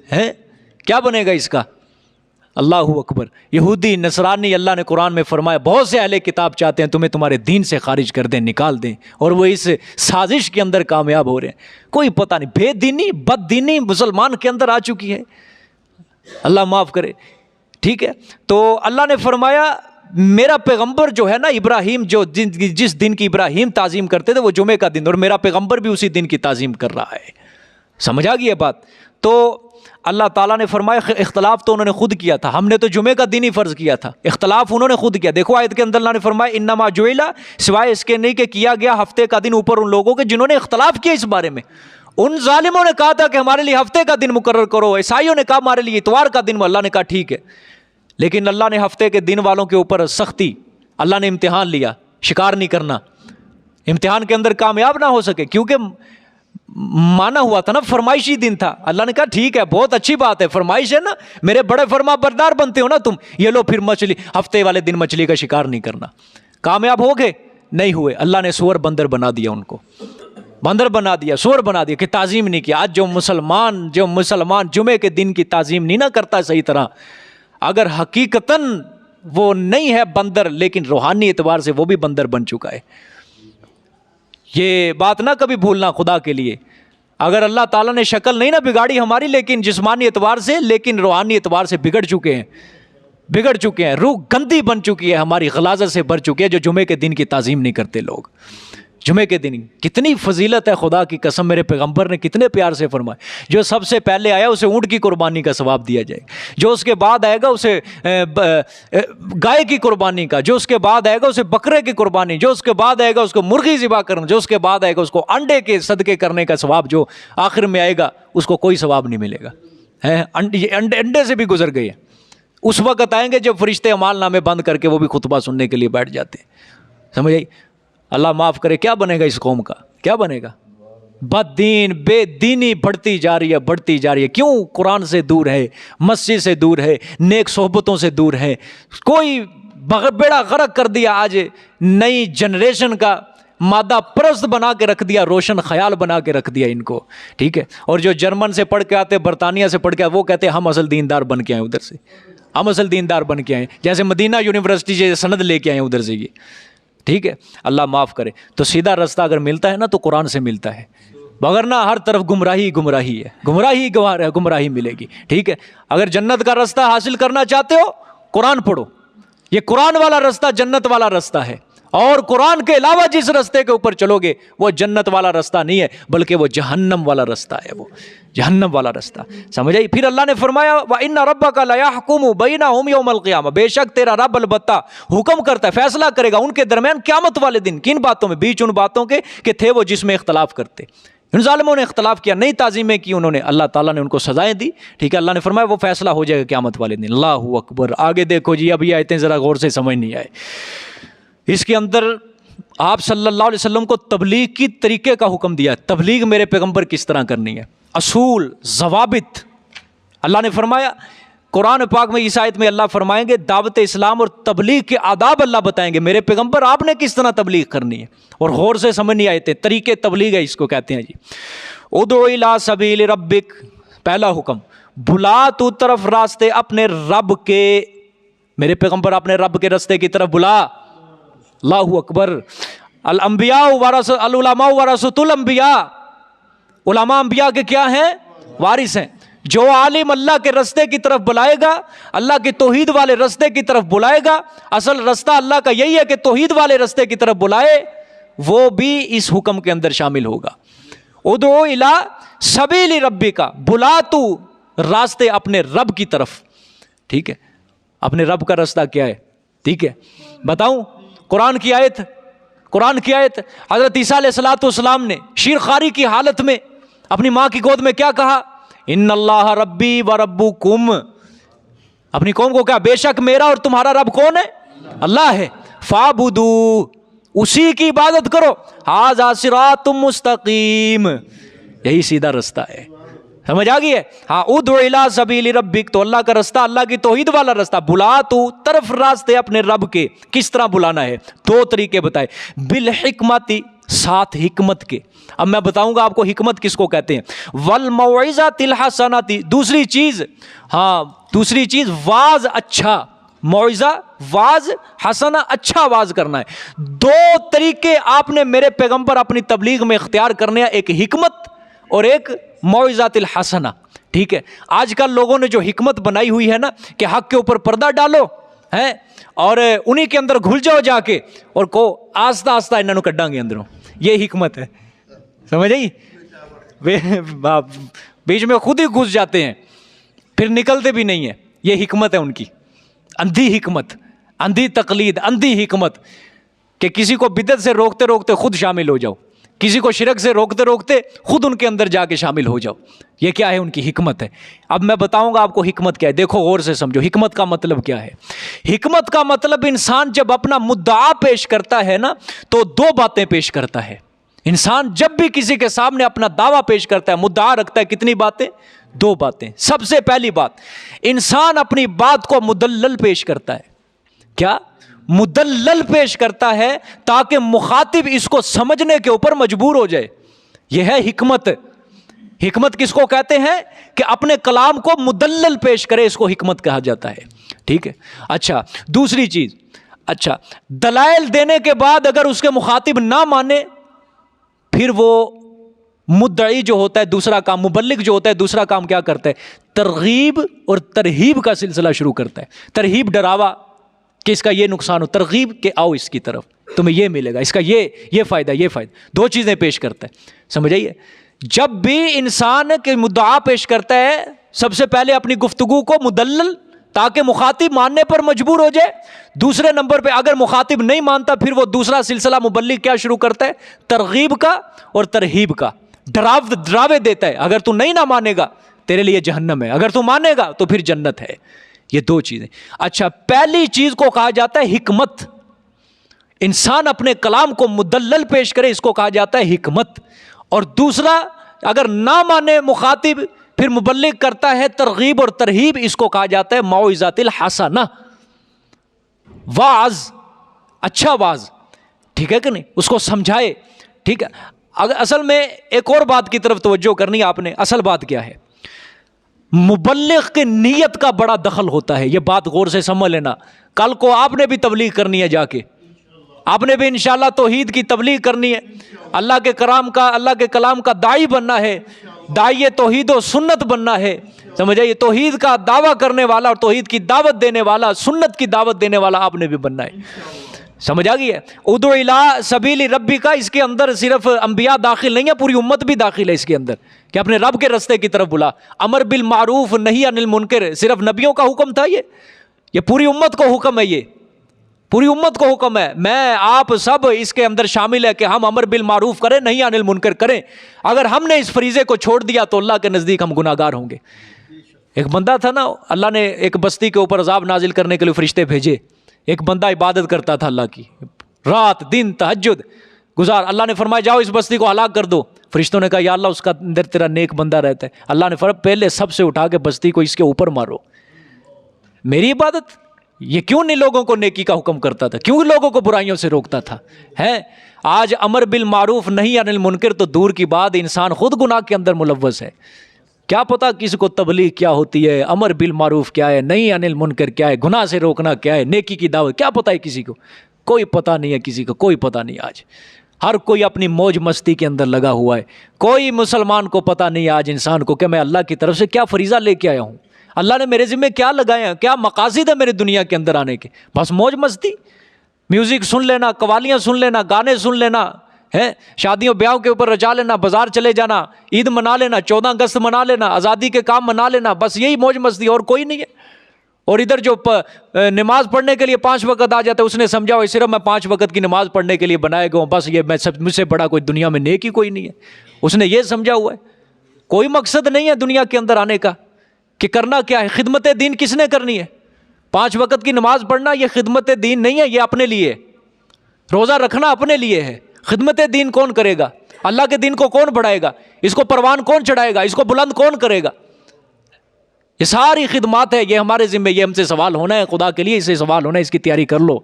ہے. کیا بنے گا اس کا؟ اللہ اکبر. یہودی، نصرانی، اللہ نے قرآن میں فرمایا بہت سے اہل کتاب چاہتے ہیں تمہیں تمہارے دین سے خارج کر دیں، نکال دیں، اور وہ اس سازش کے اندر کامیاب ہو رہے ہیں. کوئی پتہ نہیں، بے دینی، بد دینی مسلمان کے اندر آ چکی ہے. اللہ معاف کرے. ٹھیک ہے، تو اللہ نے فرمایا میرا پیغمبر جو ہے نا ابراہیم، جو جس دن کی ابراہیم تعظیم کرتے تھے وہ جمعے کا دن، اور میرا پیغمبر بھی اسی دن کی تعظیم کر رہا ہے. سمجھ آ گئی یہ بات؟ تو اللہ تعالیٰ نے فرمایا اختلاف تو انہوں نے خود کیا تھا، ہم نے تو جمعے کا دن ہی فرض کیا تھا، اختلاف انہوں نے خود کیا. دیکھو آیت کے اندر اللہ نے فرمایا انما جعل، سوائے اس کے نہیں کہ کیا گیا ہفتے کا دن اوپر ان لوگوں کے جنہوں نے اختلاف کیا اس بارے میں. ان ظالموں نے کہا تھا کہ ہمارے لیے ہفتے کا دن مقرر کرو، عیسائیوں نے کہا ہمارے لیے اتوار کا دن. اللہ نے کہا ٹھیک ہے، لیکن اللہ نے ہفتے کے دن والوں کے اوپر سختی، اللہ نے امتحان لیا. شکار نہیں کرنا، امتحان کے اندر کامیاب نہ ہو سکے، کیونکہ مانا ہوا تھا نا، فرمائشی دن تھا. اللہ نے کہا ٹھیک ہے، بہت اچھی بات ہے، فرمائش ہے نا، میرے بڑے فرما بردار بنتے ہو نا تم، یہ لو پھر مچھلی، ہفتے والے دن مچھلی کا شکار نہیں کرنا. کامیاب ہو گئے؟ نہیں ہوئے. اللہ نے سور بندر بنا دیا، ان کو بندر بنا دیا، سور بنا دیا کہ تعظیم نہیں کیا. آج جو مسلمان جمعے کے دن کی تعظیم نہیں نہ کرتا صحیح طرح، اگر حقیقتاً وہ نہیں ہے بندر، لیکن روحانی اعتبار سے وہ بھی بندر بن چکا ہے. یہ بات نہ کبھی بھولنا خدا کے لیے. اگر اللہ تعالیٰ نے شکل نہیں نہ بگاڑی ہماری، لیکن جسمانی اعتبار سے، لیکن روحانی اعتبار سے بگڑ چکے ہیں. روح گندی بن چکی ہے ہماری، غلاظت سے بھر چکی ہے، جو جمعے کے دن کی تعظیم نہیں کرتے لوگ. جمعے کے دن کتنی فضیلت ہے، خدا کی قسم میرے پیغمبر نے کتنے پیار سے فرمایا. جو سب سے پہلے آیا اسے اونٹ کی قربانی کا ثواب دیا جائے گا، جو اس کے بعد آئے گا اسے گائے کی قربانی کا، جو اس کے بعد آئے گا اسے بکرے کی قربانی، جو اس کے بعد آئے گا اس کو مرغی ذبح کرنا، جو اس کے بعد آئے گا اس کو انڈے کے صدقے کرنے کا ثواب، جو آخر میں آئے گا اس کو کوئی ثواب نہیں ملے گا. انڈے سے بھی گزر گئے ہیں. اس وقت آئیں گے جب فرشتے اعمال نامے بند کر کے وہ بھی خطبہ سننے کے لیے بیٹھ جاتے ہیں. سمجھ آئی؟ اللہ معاف کرے. کیا بنے گا اس قوم کا؟ کیا بنے گا؟ بد دین، بے دینی بڑھتی جا رہی ہے. کیوں؟ قرآن سے دور ہے، مسجد سے دور ہے، نیک صحبتوں سے دور ہے. کوئی بیڑا غرق کر دیا، آج نئی جنریشن کا مادہ پرست بنا کے رکھ دیا، روشن خیال بنا کے رکھ دیا ان کو، ٹھیک ہے. اور جو جرمن سے پڑھ کے آتے، برطانیہ سے پڑھ کے آتے، وہ کہتے ہیں ہم اصل دیندار بن کے آئے ادھر سے، ہم اصل دیندار بن کے آئے، جیسے مدینہ یونیورسٹی سے سند لے کے آئے ادھر سے یہ، ٹھیک ہے. اللہ معاف کرے. تو سیدھا رستہ اگر ملتا ہے نا تو قرآن سے ملتا ہے، مگر نہ ہر طرف گمراہی گمراہی ہے، گمراہی ملے گی، ٹھیک ہے. اگر جنت کا رستہ حاصل کرنا چاہتے ہو قرآن پڑھو، یہ قرآن والا رستہ جنت والا رستہ ہے، اور قرآن کے علاوہ جس رستے کے اوپر چلو گے وہ جنت والا رستہ نہیں ہے، بلکہ وہ جہنم والا رستہ ہے، وہ جہنم والا رستہ. سمجھ آئی؟ پھر اللہ نے فرمایا وَإِنَّ رَبَّكَ لَيَحْكُمُ بَيْنَهُمْ يَوْمَ الْقِيَامَةِ، بے شک تیرا رب البتہ حکم کرتا ہے، فیصلہ کرے گا ان کے درمیان قیامت والے دن. کن باتوں میں؟ بیچ ان باتوں کے کہ تھے وہ جس میں اختلاف کرتے. ان ظالموں نے اختلاف کیا، نئی تعظیمیں کی انہوں نے، اللہ تعالیٰ نے ان کو سزائیں دی، ٹھیک ہے. اللہ نے فرمایا وہ فیصلہ ہو جائے گا قیامت والے دن. اللہ اکبر. آگے دیکھو جی، اب یہ آیتیں ذرا غور سے سمجھ نہیں آئے. اس کے اندر آپ صلی اللہ علیہ وسلم کو تبلیغ کی طریقے کا حکم دیا ہے، تبلیغ میرے پیغمبر کس طرح کرنی ہے، اصول، ضوابط. اللہ نے فرمایا قرآن پاک میں اس آیت میں اللہ فرمائیں گے دعوت اسلام اور تبلیغ کے آداب اللہ بتائیں گے، میرے پیغمبر آپ نے کس طرح تبلیغ کرنی ہے. اور غور سے سمجھ نہیں آئے تھے، طریقے تبلیغ ہے اس کو کہتے ہیں جی. ادعو الی سبیل ربک، پہلا حکم، بلا تو طرف راستے اپنے رب کے، میرے پیغمبر اپنے رب کے راستے کی طرف بلا. اللہ اکبر. الانبیاء العلماء ورثۃ الانبیاء، علماء انبیاء کے کیا ہیں؟ وارث ہیں. جو عالم اللہ کے رستے کی طرف بلائے گا، اللہ کے توحید والے رستے کی طرف بلائے گا، اصل رستہ اللہ کا یہی ہے کہ توحید والے رستے کی طرف بلائے، وہ بھی اس حکم کے اندر شامل ہوگا. ادعو الی سبیل ربک، بلا تو راستے اپنے رب کی طرف، ٹھیک ہے. اپنے رب کا راستہ کیا ہے؟ ٹھیک ہے، بتاؤں. قرآن کی آیت، حضرت عیسیٰ علیہ السلام نے شیرخواری کی حالت میں اپنی ماں کی گود میں کیا کہا؟ ان اللہ ربی و ربکم. اپنی قوم کو کہا بے شک میرا اور تمہارا رب کون ہے؟ اللہ ہے. فاعبدوا، اسی کی عبادت کرو. ھذا صراط مستقیم، یہی سیدھا رستہ ہے. سمجھ آ گئی ہے؟ ہاں. ادعو الی سبیل ربک، تو اللہ کا رستہ، اللہ کی توحید والا رستہ. بلا تو طرف راستے اپنے رب کے، کس طرح بلانا ہے؟ دو طریقے بتائے. بالحکمت، ساتھ حکمت کے. اب میں بتاؤں گا آپ کو حکمت کس کو کہتے ہیں. والموعظۃ الحسنۃ، دوسری چیز واز اچھا، موعظہ واز، حسنہ اچھا واز کرنا ہے. دو طریقے آپ نے میرے پیغمبر اپنی تبلیغ میں اختیار کرنے ہیں، ایک حکمت اور ایک موعظۃ الحسنہ. ٹھیک ہے. آج کل لوگوں نے جو حکمت بنائی ہوئی ہے نا کہ حق کے اوپر پردہ ڈالو ہے اور انہی کے اندر گھل جاؤ جا کے، اور کو آہستہ آہستہ انہوں کڈاں گے اندروں، یہ حکمت ہے. سمجھ آئی؟ بیچ میں خود ہی گھس جاتے ہیں، پھر نکلتے بھی نہیں ہیں. یہ حکمت ہے ان کی، اندھی حکمت، اندھی تقلید، اندھی حکمت کہ کسی کو بدعت سے روکتے روکتے خود شامل ہو جاؤ، کسی کو شرک سے روکتے روکتے خود ان کے اندر جا کے شامل ہو جاؤ. یہ کیا ہے؟ ان کی حکمت ہے. اب میں بتاؤں گا آپ کو حکمت کیا ہے. دیکھو غور سے سمجھو حکمت کا مطلب کیا ہے. حکمت کا مطلب انسان جب اپنا مدعا پیش کرتا ہے نا تو دو باتیں پیش کرتا ہے. انسان جب بھی کسی کے سامنے اپنا دعویٰ پیش کرتا ہے، مدعا رکھتا ہے، کتنی باتیں؟ دو باتیں. سب سے پہلی بات، انسان اپنی بات کو مدلل پیش کرتا ہے. کیا؟ مدلل پیش کرتا ہے تاکہ مخاطب اس کو سمجھنے کے اوپر مجبور ہو جائے. یہ ہے حکمت. حکمت کس کو کہتے ہیں؟ کہ اپنے کلام کو مدلل پیش کرے، اس کو حکمت کہا جاتا ہے. ٹھیک ہے. اچھا، دوسری چیز، اچھا دلائل دینے کے بعد اگر اس کے مخاطب نہ مانے، پھر وہ مدعی جو ہوتا ہے دوسرا کام، مبلغ جو ہوتا ہے دوسرا کام کیا کرتا ہے؟ ترغیب اور ترہیب کا سلسلہ شروع کرتا ہے. ترہیب، ڈراوا کہ اس کا یہ نقصان ہو، ترغیب کہ آؤ اس کی طرف، تمہیں یہ ملے گا، اس کا یہ فائدہ، یہ فائدہ. دو چیزیں پیش کرتا ہے. سمجھ آئیے؟ جب بھی انسان کے مدعا پیش کرتا ہے سب سے پہلے اپنی گفتگو کو مدلل تاکہ مخاطب ماننے پر مجبور ہو جائے. دوسرے نمبر پہ اگر مخاطب نہیں مانتا پھر وہ دوسرا سلسلہ مبلغ کیا شروع کرتا ہے؟ ترغیب کا اور ترہیب کا. ڈراوے دیتا ہے، اگر تو نہیں نہ مانے گا تیرے لیے جہنم ہے، اگر تو مانے گا تو پھر جنت ہے. یہ دو چیزیں. اچھا، پہلی چیز کو کہا جاتا ہے حکمت. انسان اپنے کلام کو مدلل پیش کرے، اس کو کہا جاتا ہے حکمت. اور دوسرا، اگر نہ مانے مخاطب پھر مبلغ کرتا ہے ترغیب اور ترہیب، اس کو کہا جاتا ہے موعظۃ الحسنہ. واز، اچھا واز، ٹھیک ہے کہ نہیں، اس کو سمجھائے، ٹھیک ہے۔ اگر اصل میں ایک اور بات کی طرف توجہ کرنی ہے آپ نے، اصل بات کیا ہے، مبلغ کی نیت کا بڑا دخل ہوتا ہے، یہ بات غور سے سمجھ لینا۔ کل کو آپ نے بھی تبلیغ کرنی ہے، جا کے آپ نے بھی انشاءاللہ توحید کی تبلیغ کرنی ہے، اللہ کے کلام کا داعی بننا ہے، داعی توحید و سنت بننا ہے، سمجھے، یہ توحید کا دعویٰ کرنے والا اور توحید کی دعوت دینے والا، سنت کی دعوت دینے والا آپ نے بھی بننا ہے، سمجھ آ گئی ہے۔ ادعو الی سبیل ربک، اس کے اندر صرف انبیاء داخل نہیں ہے، پوری امت بھی داخل ہے اس کے اندر، کہ اپنے رب کے رستے کی طرف بلا۔ امر بالمعروف نہی عن المنکر صرف نبیوں کا حکم تھا، یہ پوری امت کو حکم ہے، یہ پوری امت کو حکم ہے، میں آپ سب اس کے اندر شامل ہے کہ ہم امر بالمعروف کریں، نہی عن المنکر کریں۔ اگر ہم نے اس فریضے کو چھوڑ دیا تو اللہ کے نزدیک ہم گناہگار ہوں گے۔ ایک بندہ تھا نا، اللہ نے ایک بستی کے اوپر عذاب نازل کرنے کے لیے فرشتے بھیجے، ایک بندہ عبادت کرتا تھا اللہ کی، رات دن تہجد گزار، اللہ نے فرمایا جاؤ اس بستی کو ہلاک کر دو۔ فرشتوں نے کہا یا اللہ اس کا اندر تیرا نیک بندہ رہتا ہے۔ اللہ نے فرمایا پہلے سب سے اٹھا کے بستی کو اس کے اوپر مارو، میری عبادت۔ یہ کیوں نہیں لوگوں کو نیکی کا حکم کرتا تھا، کیوں لوگوں کو برائیوں سے روکتا تھا، ہے آج امر بالمعروف نہی عن المنکر تو دور کی بات، انسان خود گناہ کے اندر ملوث ہے۔ کیا پتا کسی کو تبلیغ کیا ہوتی ہے، امر بالمعروف کیا ہے، نہی عن المنکر کیا ہے، گناہ سے روکنا کیا ہے، نیکی کی دعوت کیا پتا ہے کسی کو، کوئی پتا نہیں ہے کسی کو، کوئی پتا نہیں۔ آج ہر کوئی اپنی موج مستی کے اندر لگا ہوا ہے، کوئی مسلمان کو پتا نہیں آج انسان کو کہ میں اللہ کی طرف سے کیا فریضہ لے کے آیا ہوں، اللہ نے میرے ذمہ کیا لگایا ہے، کیا مقاصد ہے میرے دنیا کے اندر آنے کے۔ بس موج مستی، میوزک سن لینا، قوالیاں سن لینا، گانے سن لینا ہے، شادیوں بیاہوں کے اوپر رچا لینا، بازار چلے جانا، عید منا لینا، 14 اگست منا لینا، آزادی کے کام منا لینا، بس یہی موج مستی، اور کوئی نہیں ہے۔ اور ادھر جو نماز پڑھنے کے لیے 5 وقت آ جاتا ہے، اس نے سمجھا ہوا صرف میں 5 وقت کی نماز پڑھنے کے لیے بنائے گا ہوں، بس یہ میں مجھ سے بڑا کوئی دنیا میں نیکی کوئی نہیں ہے، اس نے یہ سمجھا ہوا ہے۔ کوئی مقصد نہیں ہے دنیا کے اندر آنے کا، کہ کرنا کیا ہے، خدمت دین کس نے کرنی ہے؟ 5 وقت کی نماز پڑھنا یہ خدمت دین نہیں ہے، یہ اپنے لیے، روزہ رکھنا اپنے لیے ہے۔ خدمت دین کون کرے گا؟ اللہ کے دین کو کون بڑھائے گا؟ اس کو پروان کون چڑھائے گا؟ اس کو بلند کون کرے گا؟ یہ ساری خدمات ہے، یہ ہمارے ذمہ، یہ ہم سے سوال ہونا ہے، خدا کے لیے اس سے سوال ہونا ہے، اس کی تیاری کر لو،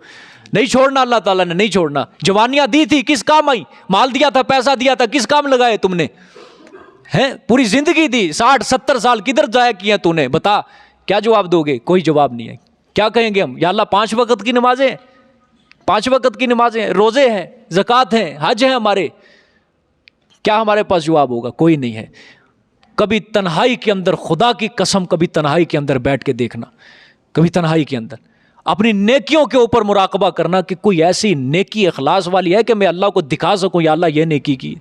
نہیں چھوڑنا، اللہ تعالیٰ نے نہیں چھوڑنا۔ جوانیاں دی تھی کس کام آئی؟ مال دیا تھا، پیسہ دیا تھا، کس کام لگائے تم نے؟ ہیں پوری زندگی دی، 60-70 سال کدھر ضائع کیا تو نے؟ بتا کیا جواب دو گے؟ کوئی جواب نہیں ہے۔ کیا کہیں گے ہم؟ یا اللہ 5 وقت کی نمازیں، 5 وقت کی نمازیں، روزے ہیں، زکوٰۃ ہیں، حج ہیں ہمارے، کیا ہمارے پاس جواب ہوگا؟ کوئی نہیں ہے۔ کبھی تنہائی کے اندر، خدا کی قسم، کبھی تنہائی کے اندر بیٹھ کے دیکھنا، کبھی تنہائی کے اندر اپنی نیکیوں کے اوپر مراقبہ کرنا کہ کوئی ایسی نیکی اخلاص والی ہے کہ میں اللہ کو دکھا سکوں یا اللہ یہ نیکی کی،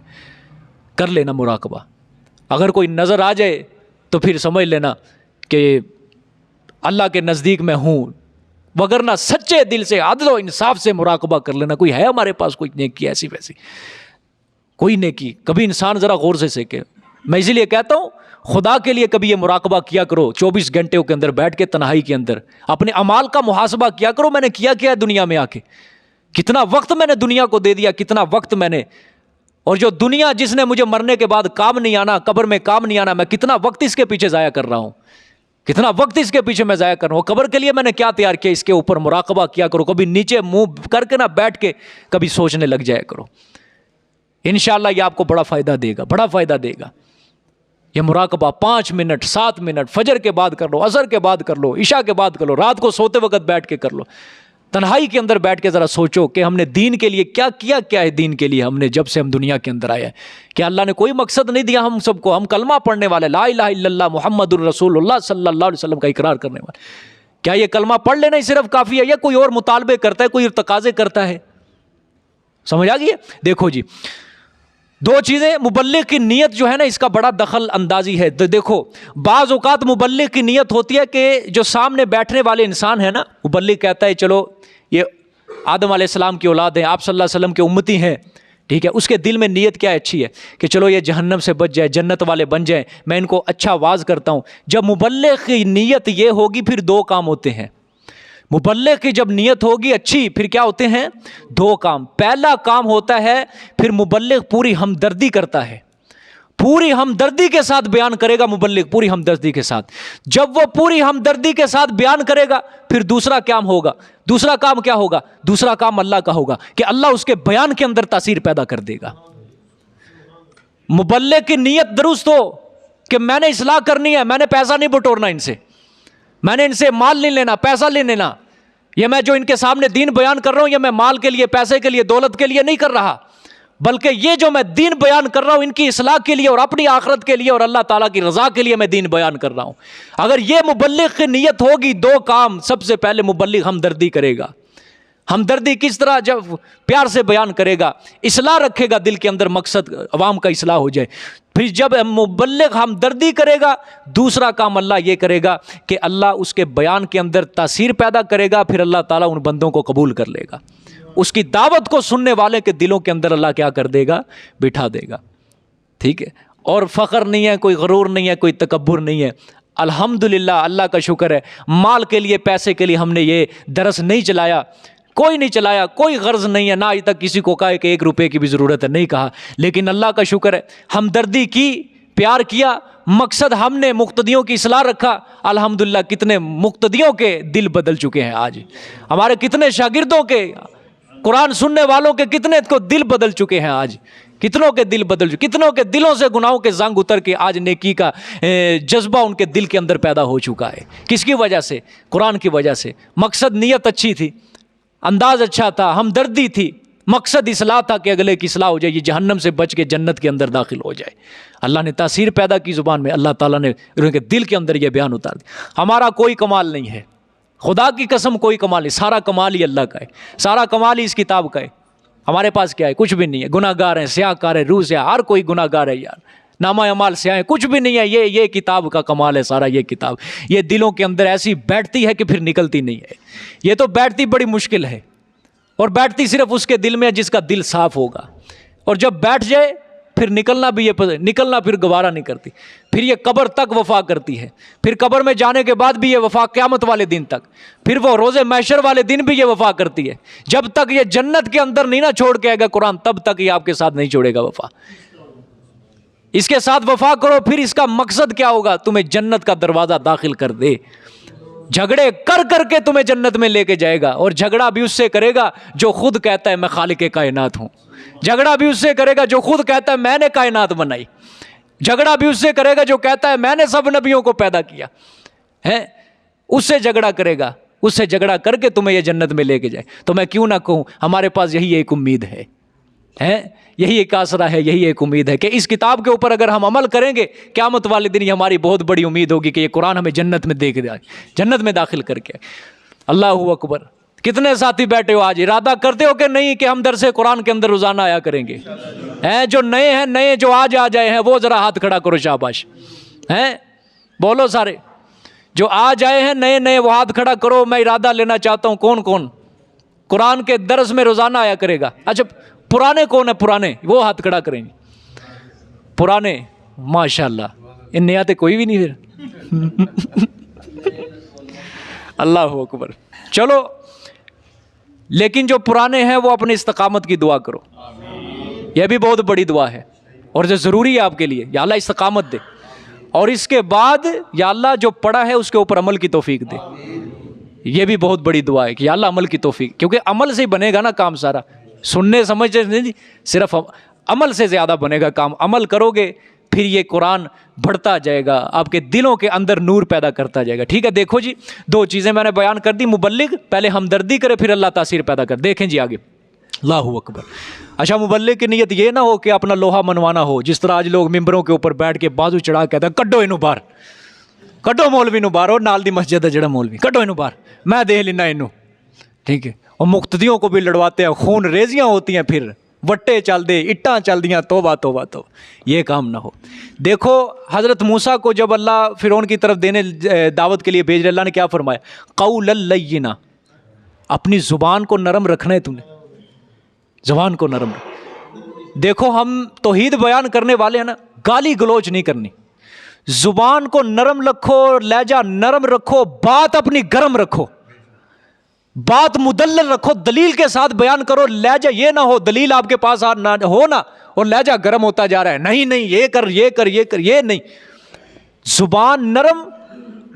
کر لینا مراقبہ۔ اگر کوئی نظر آ جائے تو پھر سمجھ لینا کہ اللہ کے نزدیک میں ہوں، وگرنہ سچے دل سے عدل و انصاف سے مراقبہ کر لینا، کوئی ہے ہمارے پاس کوئی نیکی ایسی ویسی، کوئی نیکی کبھی انسان ذرا غور سے سیکھے۔ میں اسی لیے کہتا ہوں خدا کے لیے کبھی یہ مراقبہ کیا کرو، 24 گھنٹے کے اندر بیٹھ کے تنہائی کے اندر اپنے اعمال کا محاسبہ کیا کرو، میں نے کیا ہے دنیا میں آ کے، کتنا وقت میں نے دنیا کو دے دیا، کتنا وقت میں نے، اور جو دنیا جس نے مجھے مرنے کے بعد کام نہیں آنا، قبر میں کام نہیں آنا، میں کتنا وقت اس کے پیچھے ضائع کر رہا ہوں، کتنا وقت اس کے پیچھے میں ضائع کر رہا ہوں، قبر کے لیے میں نے کیا تیار کیا، اس کے اوپر مراقبہ کیا کرو، کبھی نیچے منہ کر کے نہ بیٹھ کے کبھی سوچنے لگ جایا کرو، انشاءاللہ یہ آپ کو بڑا فائدہ دے گا، بڑا فائدہ دے گا۔ یہ مراقبہ 5 منٹ 7 منٹ فجر کے بعد کر لو، عصر کے بعد کر لو، عشاء کے بعد کر لو، رات کو سوتے وقت بیٹھ کے کر لو، تنہائی کے اندر بیٹھ کے ذرا سوچو کہ ہم نے دین کے لیے کیا کیا، کیا ہے دین کے لیے ہم نے جب سے ہم دنیا کے اندر آئے ہیں، کہ اللہ نے کوئی مقصد نہیں دیا ہم سب کو، ہم کلمہ پڑھنے والے، لا الہ الا اللہ محمد الرسول اللہ صلی اللہ علیہ وسلم کا اقرار کرنے والے، کیا یہ کلمہ پڑھ لینا ہی صرف کافی ہے یا کوئی اور مطالبے کرتا ہے، کوئی تقاضے کرتا ہے؟ سمجھ آ گئی ہے؟ دیکھو جی 2 چیزیں، مبلغ کی نیت جو ہے نا اس کا بڑا دخل اندازی ہے۔ دیکھو بعض اوقات مبلغ کی نیت ہوتی ہے کہ جو سامنے بیٹھنے والے انسان ہے نا، مبلغ کہتا ہے چلو یہ آدم علیہ السلام کی اولاد ہیں، آپ صلی اللہ علیہ وسلم کے امتی ہیں، ٹھیک ہے، اس کے دل میں نیت کیا اچھی ہے کہ چلو یہ جہنم سے بچ جائے، جنت والے بن جائیں، میں ان کو اچھا واعظ کرتا ہوں۔ جب مبلغ کی نیت یہ ہوگی پھر 2 کام ہوتے ہیں، مبلغ کی جب نیت ہوگی اچھی پھر کیا ہوتے ہیں؟ 2 کام۔ پہلا کام ہوتا ہے پھر مبلغ پوری ہمدردی کرتا ہے، پوری ہمدردی کے ساتھ بیان کرے گا مبلغ، پوری ہمدردی کے ساتھ. جب وہ پوری ہمدردی کے ساتھ بیان کرے گا پھر دوسرا کام ہوگا. دوسرا کام کیا ہوگا؟ دوسرا کام اللہ کا ہوگا کہ اللہ اس کے بیان کے اندر تاثیر پیدا کر دے گا. مبلغ کی نیت درست ہو کہ میں نے اصلاح کرنی ہے، میں نے پیسہ نہیں بٹورنا ان سے، میں نے ان سے مال نہیں لینا، پیسہ نہیں لینا، یہ میں جو ان کے سامنے دین بیان کر رہا ہوں یہ میں مال کے لیے، پیسے کے لیے، دولت کے لیے نہیں کر رہا، بلکہ یہ جو میں دین بیان کر رہا ہوں ان کی اصلاح کے لیے اور اپنی آخرت کے لیے اور اللہ تعالیٰ کی رضا کے لیے میں دین بیان کر رہا ہوں. اگر یہ مبلغ کی نیت ہوگی، دو کام. سب سے پہلے مبلغ ہمدردی کرے گا. ہمدردی کس طرح؟ جب پیار سے بیان کرے گا، اصلاح رکھے گا دل کے اندر، مقصد عوام کا اصلاح ہو جائے. پھر جب مبلغ ہمدردی کرے گا، دوسرا کام اللہ یہ کرے گا کہ اللہ اس کے بیان کے اندر تاثیر پیدا کرے گا. پھر اللہ تعالیٰ ان بندوں کو قبول کر لے گا. اس کی دعوت کو سننے والے کے دلوں کے اندر اللہ کیا کر دے گا؟ بٹھا دے گا. ٹھیک ہے. اور فخر نہیں ہے، کوئی غرور نہیں ہے، کوئی تکبر نہیں ہے. الحمدللہ، اللہ کا شکر ہے، مال کے لیے، پیسے کے لیے ہم نے یہ درس نہیں چلایا، کوئی نہیں چلایا، کوئی غرض نہیں ہے، نہ آج تک کسی کو کہا کہ 1 روپے کی بھی ضرورت ہے، نہیں کہا. لیکن اللہ کا شکر ہے، ہمدردی کی، پیار کیا، مقصد ہم نے مقتدیوں کی اصلاح رکھا. الحمدللہ کتنے مقتدیوں کے دل بدل چکے ہیں. آج ہمارے کتنے شاگردوں کے، قرآن سننے والوں کے کتنے کو دل بدل چکے ہیں. آج کتنوں کے دل بدل چکے، کتنوں کے دلوں سے گناہوں کے زنگ اتر کے آج نیکی کا جذبہ ان کے دل کے اندر پیدا ہو چکا ہے. کس کی وجہ سے؟ قرآن کی وجہ سے. مقصد نیت اچھی تھی، انداز اچھا تھا، ہمدردی تھی، مقصد اصلاح تھا کہ اگلے کی اصلاح ہو جائے، یہ جہنم سے بچ کے جنت کے اندر داخل ہو جائے. اللہ نے تاثیر پیدا کی زبان میں، اللہ تعالیٰ نے ان کے دل کے اندر یہ بیان اتار دیا. ہمارا کوئی کمال نہیں ہے، خدا کی قسم کوئی کمال نہیں، سارا کمال ہی اللہ کا ہے، سارا کمال ہی اس کتاب کا ہے. ہمارے پاس کیا ہے؟ کچھ بھی نہیں ہے. گناہ گار ہیں، سیاہ کار ہے، روح سیاہ، ہر کوئی گناہ گار ہے یار. نامہ اعمال سیاہ ہے، کچھ بھی نہیں ہے. یہ کتاب کا کمال ہے سارا. یہ کتاب یہ دلوں کے اندر ایسی بیٹھتی ہے کہ پھر نکلتی نہیں ہے. یہ تو بیٹھتی بڑی مشکل ہے، اور بیٹھتی صرف اس کے دل میں جس کا دل صاف ہوگا. اور جب بیٹھ جائے پھر نکلنا پھر گوارا نہیں کرتی. پھر یہ قبر تک وفا کرتی ہے. پھر قبر میں جانے کے بعد بھی یہ وفا قیامت والے دن تک. پھر وہ روز محشر والے دن بھی یہ وفا کرتی ہے. جب تک یہ جنت کے اندر نہیں نہ چھوڑ کے آئے گا قرآن، تب تک یہ آپ کے ساتھ نہیں چھوڑے گا وفا. اس کے ساتھ وفا کرو. پھر اس کا مقصد کیا ہوگا؟ تمہیں جنت کا دروازہ داخل کر دے. جھگڑے کر کر کے تمہیں جنت میں لے کے جائے گا. اور جھگڑا بھی اس سے کرے گا جو خود کہتا ہے میں خالق کائنات ہوں. جھگڑا بھی اس سے کرے گا جو خود کہتا ہے میں نے کائنات بنائی. جھگڑا بھی اس سے کرے گا جو کہتا ہے میں نے سب نبیوں کو پیدا کیا ہے. اس سے جھگڑا کرے گا. اس سے جھگڑا کر کے تمہیں یہ جنت میں لے کے جائے. تو میں کیوں نہ کہوں ہمارے پاس یہی ایک امید ہے، یہی ایک آسرا ہے، یہی ایک امید ہے کہ اس کتاب کے اوپر اگر ہم عمل کریں گے قیامت والے دن یہ ہماری بہت بڑی امید ہوگی کہ یہ قرآن ہمیں جنت میں دے کے جائے، جنت میں داخل کر کے. اللہ اکبر. کتنے ساتھی بیٹھے ہو آج؟ ارادہ کرتے ہو کہ نہیں کہ ہم درس قرآن کے اندر روزانہ آیا کریں گے؟ جو نئے ہیں، نئے جو آج آ جائے ہیں وہ ذرا ہاتھ کھڑا کرو. شاباش. بولو سارے جو آج آئے ہیں نئے وہ ہاتھ کھڑا کرو. میں ارادہ لینا چاہتا ہوں. کون کون قرآن کے درس میں روزانہ آیا کرے گا؟ اچھا پرانے کون ہیں؟ پرانے وہ ہاتھ کھڑا کریں گے. پرانے ماشاءاللہ. ان نیا تو کوئی بھی نہیں پھر. اللہ اکبر. چلو لیکن جو پرانے ہیں وہ اپنی استقامت کی دعا کرو. یہ بھی بہت بڑی دعا ہے اور جو ضروری ہے آپ کے لیے. یا اللہ استقامت دے، اور اس کے بعد یا اللہ جو پڑھا ہے اس کے اوپر عمل کی توفیق دے. یہ بھی بہت بڑی دعا ہے کہ یا اللہ عمل کی توفیق، کیونکہ عمل سے ہی بنے گا نا کام سارا. سننے سمجھنے نہیں، صرف عمل سے زیادہ بنے گا کام. عمل کرو گے پھر یہ قرآن بڑھتا جائے گا، آپ کے دلوں کے اندر نور پیدا کرتا جائے گا. ٹھیک ہے. دیکھو جی 2 چیزیں میں نے بیان کر دی. مبلغ پہلے ہمدردی کرے پھر اللہ تاثیر پیدا کر. دیکھیں جی آگے. اللہ اکبر. اچھا مبلغ کی نیت یہ نہ ہو کہ اپنا لوہا منوانا ہو، جس طرح آج لوگ ممبروں کے اوپر بیٹھ کے بازو چڑھا کہتے ہیں کڈو اینو باہر، کڈو مولوی نو باہر، اور نال دی مسجد ہے جڑا مولوی، کڈو اینو باہر، میں دیکھ لینا اینو. ٹھیک ہے. اور مقتدیوں کو بھی لڑواتے ہیں، خون ریزیاں ہوتی ہیں، پھر وٹے چل دے، اٹاں چل دیاں. توبہ توبہ توبہ. یہ کام نہ ہو. دیکھو حضرت موسیٰ کو جب اللہ فرعون کی طرف دعوت کے لیے بھیج رہے، اللہ نے کیا فرمایا؟ قولا لینا. اپنی زبان کو نرم رکھنا ہے. تم نے زبان کو نرم رکھ. دیکھو ہم توحید بیان کرنے والے ہیں نا، گالی گلوچ نہیں کرنی. زبان کو نرم رکھو، لہجہ نرم رکھو، بات اپنی گرم رکھو. بات مدلل رکھو، دلیل کے ساتھ بیان کرو، لہجہ یہ نہ ہو دلیل آپ کے پاس نہ ہو نا اور لہجہ گرم ہوتا جا رہا ہے، نہیں نہیں یہ کر یہ کر یہ کر، یہ نہیں، زبان نرم.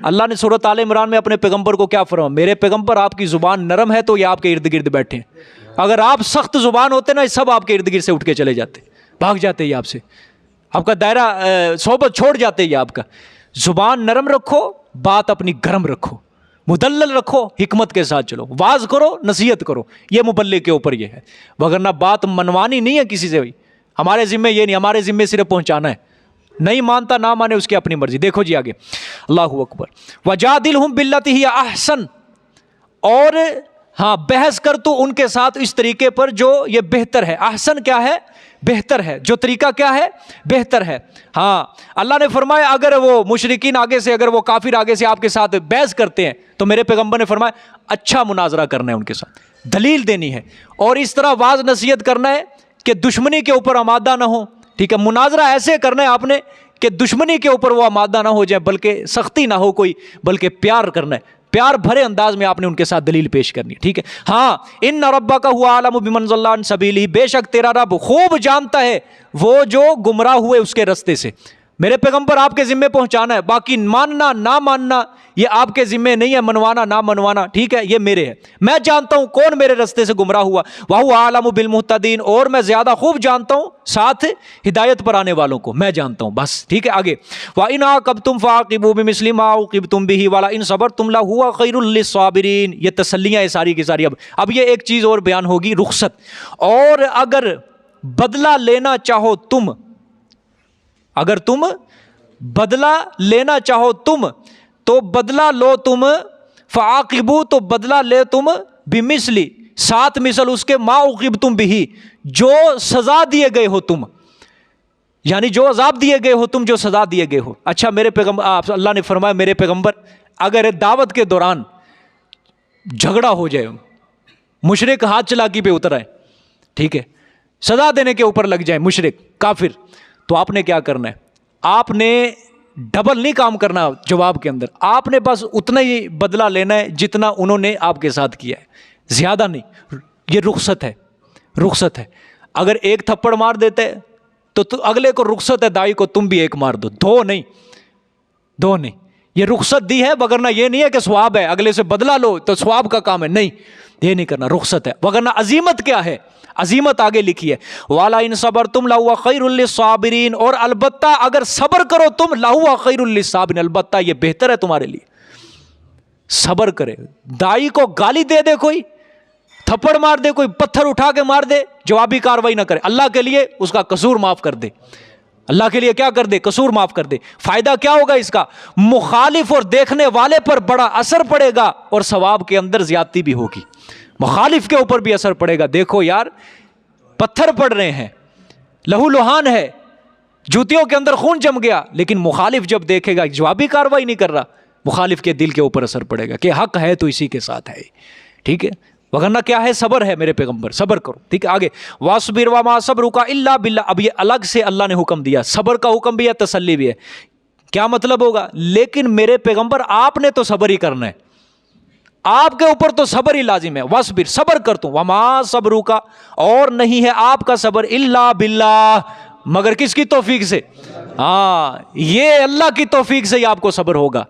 اللہ نے سورۃ آل عمران میں اپنے پیغمبر کو کیا فرمایا؟ میرے پیغمبر آپ کی زبان نرم ہے تو یہ آپ کے ارد گرد بیٹھے ہیں، اگر آپ سخت زبان ہوتے نا سب آپ کے ارد گرد سے اٹھ کے چلے جاتے، بھاگ جاتے یہ آپ سے، آپ کا دائرہ صحبت چھوڑ جاتے یہ آپ کا. زبان نرم رکھو، بات اپنی گرم رکھو، مدلل رکھو، حکمت کے ساتھ چلو، واز کرو، نصیحت کرو، یہ مبلغ کے اوپر یہ ہے، وگرنہ بات منوانی نہیں ہے کسی سے. بھی ہمارے ذمے یہ نہیں، ہمارے ذمے صرف پہنچانا ہے، نہیں مانتا نہ مانے اس کی اپنی مرضی. دیکھو جی آگے، اللہ اکبر. وجادلہم باللتی ہی احسن، اور ہاں بحث کر تو ان کے ساتھ اس طریقے پر جو یہ بہتر ہے. احسن کیا ہے؟ بہتر ہے. جو طریقہ کیا ہے؟ بہتر ہے. ہاں اللہ نے فرمایا اگر وہ مشرکین آگے سے، اگر وہ کافر آگے سے آپ کے ساتھ بحث کرتے ہیں تو میرے پیغمبر نے فرمایا اچھا مناظرہ کرنا ہے ان کے ساتھ، دلیل دینی ہے، اور اس طرح واز نصیحت کرنا ہے کہ دشمنی کے اوپر آمادہ نہ ہو. ٹھیک ہے، مناظرہ ایسے کرنا ہے آپ نے کہ دشمنی کے اوپر وہ آمادہ نہ ہو جائے، بلکہ سختی نہ ہو کوئی، بلکہ پیار کرنا ہے، پیار بھرے انداز میں آپ نے ان کے ساتھ دلیل پیش کرنی ہے. ٹھیک ہے، ہاں ان ربک هو اعلم بمن ضل عن سبیلہ، بے شک تیرا رب خوب جانتا ہے وہ جو گمراہ ہوئے اس کے رستے سے. میرے پیغمبر آپ کے ذمے پہنچانا ہے، باقی ماننا نہ ماننا یہ آپ کے ذمے نہیں ہے، منوانا نہ منوانا ٹھیک ہے یہ میرے ہے. میں جانتا ہوں کون میرے رستے سے گمراہ ہوا، وَهُوَ أَعْلَمُ بِالْمُهْتَدِينَ، اور میں زیادہ خوب جانتا ہوں ساتھ ہدایت پر آنے والوں کو میں جانتا ہوں بس. ٹھیک ہے آگے، وَإِنْ عَاقَبْتُمْ فَعَاقِبُوا بِمِثْلِ مَا عُوقِبْتُمْ بِهِ وَلَئِنْ صَبَرْتُمْ لَهُوَ خَيْرٌ لِّلصَّابِرِينَ. یہ تسلیاں ہیں ساری کی ساری. اب یہ ایک چیز اور بیان ہوگی، رخصت. اور اگر بدلہ لینا چاہو تم، اگر تم بدلہ لینا چاہو تم تو بدلہ لو تم، فعاقبو تو بدلہ لے تم، بمثلی سات مثل اس کے، ما عوقبتم بھی جو سزا دیے گئے ہو تم، یعنی جو عذاب دیے گئے ہو تم، جو سزا دیے گئے ہو. اچھا میرے پیغمبر، اللہ نے فرمایا میرے پیغمبر اگر دعوت کے دوران جھگڑا ہو جائے، مشرک ہاتھ چلاکی پہ اتر آئے، ٹھیک ہے سزا دینے کے اوپر لگ جائے مشرک کافر، تو آپ نے کیا کرنا ہے؟ آپ نے ڈبل نہیں کام کرنا جواب کے اندر، آپ نے بس اتنا ہی بدلہ لینا ہے جتنا انہوں نے آپ کے ساتھ کیا ہے، زیادہ نہیں. یہ رخصت ہے، رخصت ہے. اگر ایک تھپڑ مار دیتے تو اگلے کو رخصت ہے دائی کو تم بھی ایک مار دو، دو نہیں، دو نہیں. یہ رخصت دی ہے، وگرنہ یہ نہیں ہے کہ ثواب ہے اگلے سے بدلہ لو تو ثواب کا کام ہے، نہیں یہ نہیں کرنا، رخصت ہے. وگرنہ عظیمت کیا ہے؟ عظیمت آگے لکھی ہے، والا ان صبرتم لہو خیر للصابرین، اور البتہ اگر صبر کرو تم لہو خیر للصابرین، البتہ یہ بہتر ہے تمہارے لیے. صبر کرے، دائی کو گالی دے دے، کوئی تھپڑ مار دے، کوئی پتھر اٹھا کے مار دے، جوابی کاروائی نہ کرے، اللہ کے لیے اس کا قصور معاف کر دے، اللہ کے لیے کیا کر دے؟ قصور معاف کر دے. فائدہ کیا ہوگا اس کا؟ مخالف اور دیکھنے والے پر بڑا اثر پڑے گا، اور ثواب کے اندر زیادتی بھی ہوگی، مخالف کے اوپر بھی اثر پڑے گا. دیکھو یار پتھر پڑ رہے ہیں، لہو لہان ہے، جوتیوں کے اندر خون جم گیا، لیکن مخالف جب دیکھے گا جوابی کاروائی نہیں کر رہا، مخالف کے دل کے اوپر اثر پڑے گا کہ حق ہے تو اسی کے ساتھ ہے. ٹھیک ہے، وگرنہ کیا ہے؟ صبر ہے میرے پیغمبر، صبر کرو. ٹھیک ہے آگے، وَاصْبِرْ وَمَا صَبْرُكَ إِلَّا بِاللَّهِ. اب یہ الگ سے اللہ نے حکم دیا، صبر کا حکم بھی ہے، تسلی بھی ہے. کیا مطلب ہوگا؟ لیکن میرے پیغمبر آپ نے تو صبر ہی کرنا ہے، آپ کے اوپر تو صبر ہی لازم ہے. وَاصْبِرْ، صبر کر تو، وَمَا صَبْرُكَ، اور نہیں ہے آپ کا صبر، إِلَّا بِاللَّهِ، مگر کس کی توفیق سے؟ ہاں یہ اللہ کی توفیق سے ہی آپ کو صبر ہوگا.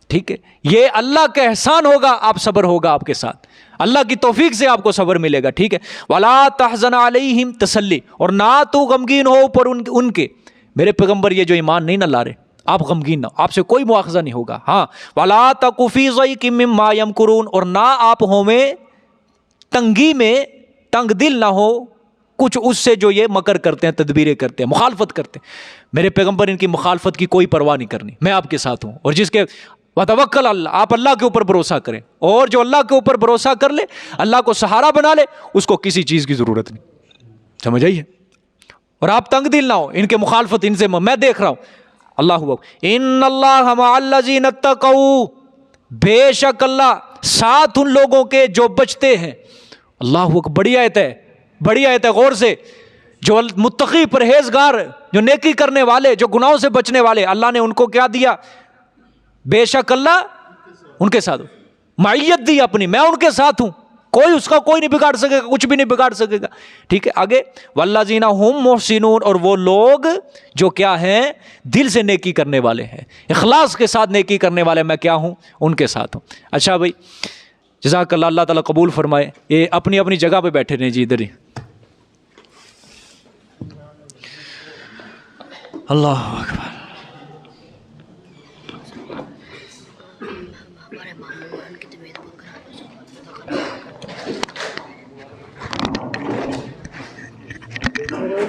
ٹھیک ہے، یہ اللہ کا احسان ہوگا، آپ صبر ہوگا آپ کے ساتھ، اللہ کی توفیق سے آپ کو صبر ملے گا. ٹھیک ہے، وَلَا تَحْزَنْ عَلَيْهِمْ، تسلی، اور نہ تو غمگین ہو اوپر ان کے. میرے پیغمبر یہ جو ایمان نہیں نہ لا رہے، آپ غمگین نہ، آپ سے کوئی مواخذہ نہیں ہوگا. ہاں، وَلَا تَكُ فِي ضَيْقٍ مِّمَّا يَمْكُرُونَ، اور نہ آپ ہمیں تنگی میں تنگ دل نہ ہو کچھ اس سے جو یہ مکر کرتے ہیں، تدبیریں کرتے ہیں، مخالفت کرتے ہیں. میرے پیغمبر ان کی مخالفت کی کوئی پرواہ نہیں کرنی، میں آپ کے ساتھ ہوں. اور جس کے وَتَوَكَّلْ عَلَى اللَّهِ، آپ اللہ کے اوپر بھروسہ کریں، اور جو اللہ کے اوپر بھروسہ کر لے، اللہ کو سہارا بنا لے، اس کو کسی چیز کی ضرورت نہیں. سمجھ آئیے؟ اور آپ تنگ دل نہ ہو، ان کے مخالفت ان سے میں دیکھ رہا ہوں. اللہ اکبر، ان اللہ مع الذین اتقوا، بے شک اللہ ساتھ ان لوگوں کے جو بچتے ہیں. اللہ اکبر، بڑی آیت ہے، بڑی آیت ہے، غور سے. جو متقی پرہیزگار، جو نیکی کرنے والے، جو گناہوں سے بچنے والے، اللہ نے ان کو کیا دیا؟ بے شک اللہ ان کے ساتھ. معیت دی اپنی، میں ان کے ساتھ ہوں، کوئی اس کا کوئی نہیں بگاڑ سکے گا، کچھ بھی نہیں بگاڑ سکے گا. ٹھیک ہے آگے، والذین هم محسنون، اور وہ لوگ جو کیا ہیں دل سے نیکی کرنے والے ہیں، اخلاص کے ساتھ نیکی کرنے والے میں کیا ہوں ان کے ساتھ ہوں. اچھا بھائی جزاک اللہ، اللہ تعالیٰ قبول فرمائے. یہ اپنی اپنی جگہ پہ بیٹھے رہیں جی، ادھر ہی. اللہ اکبر.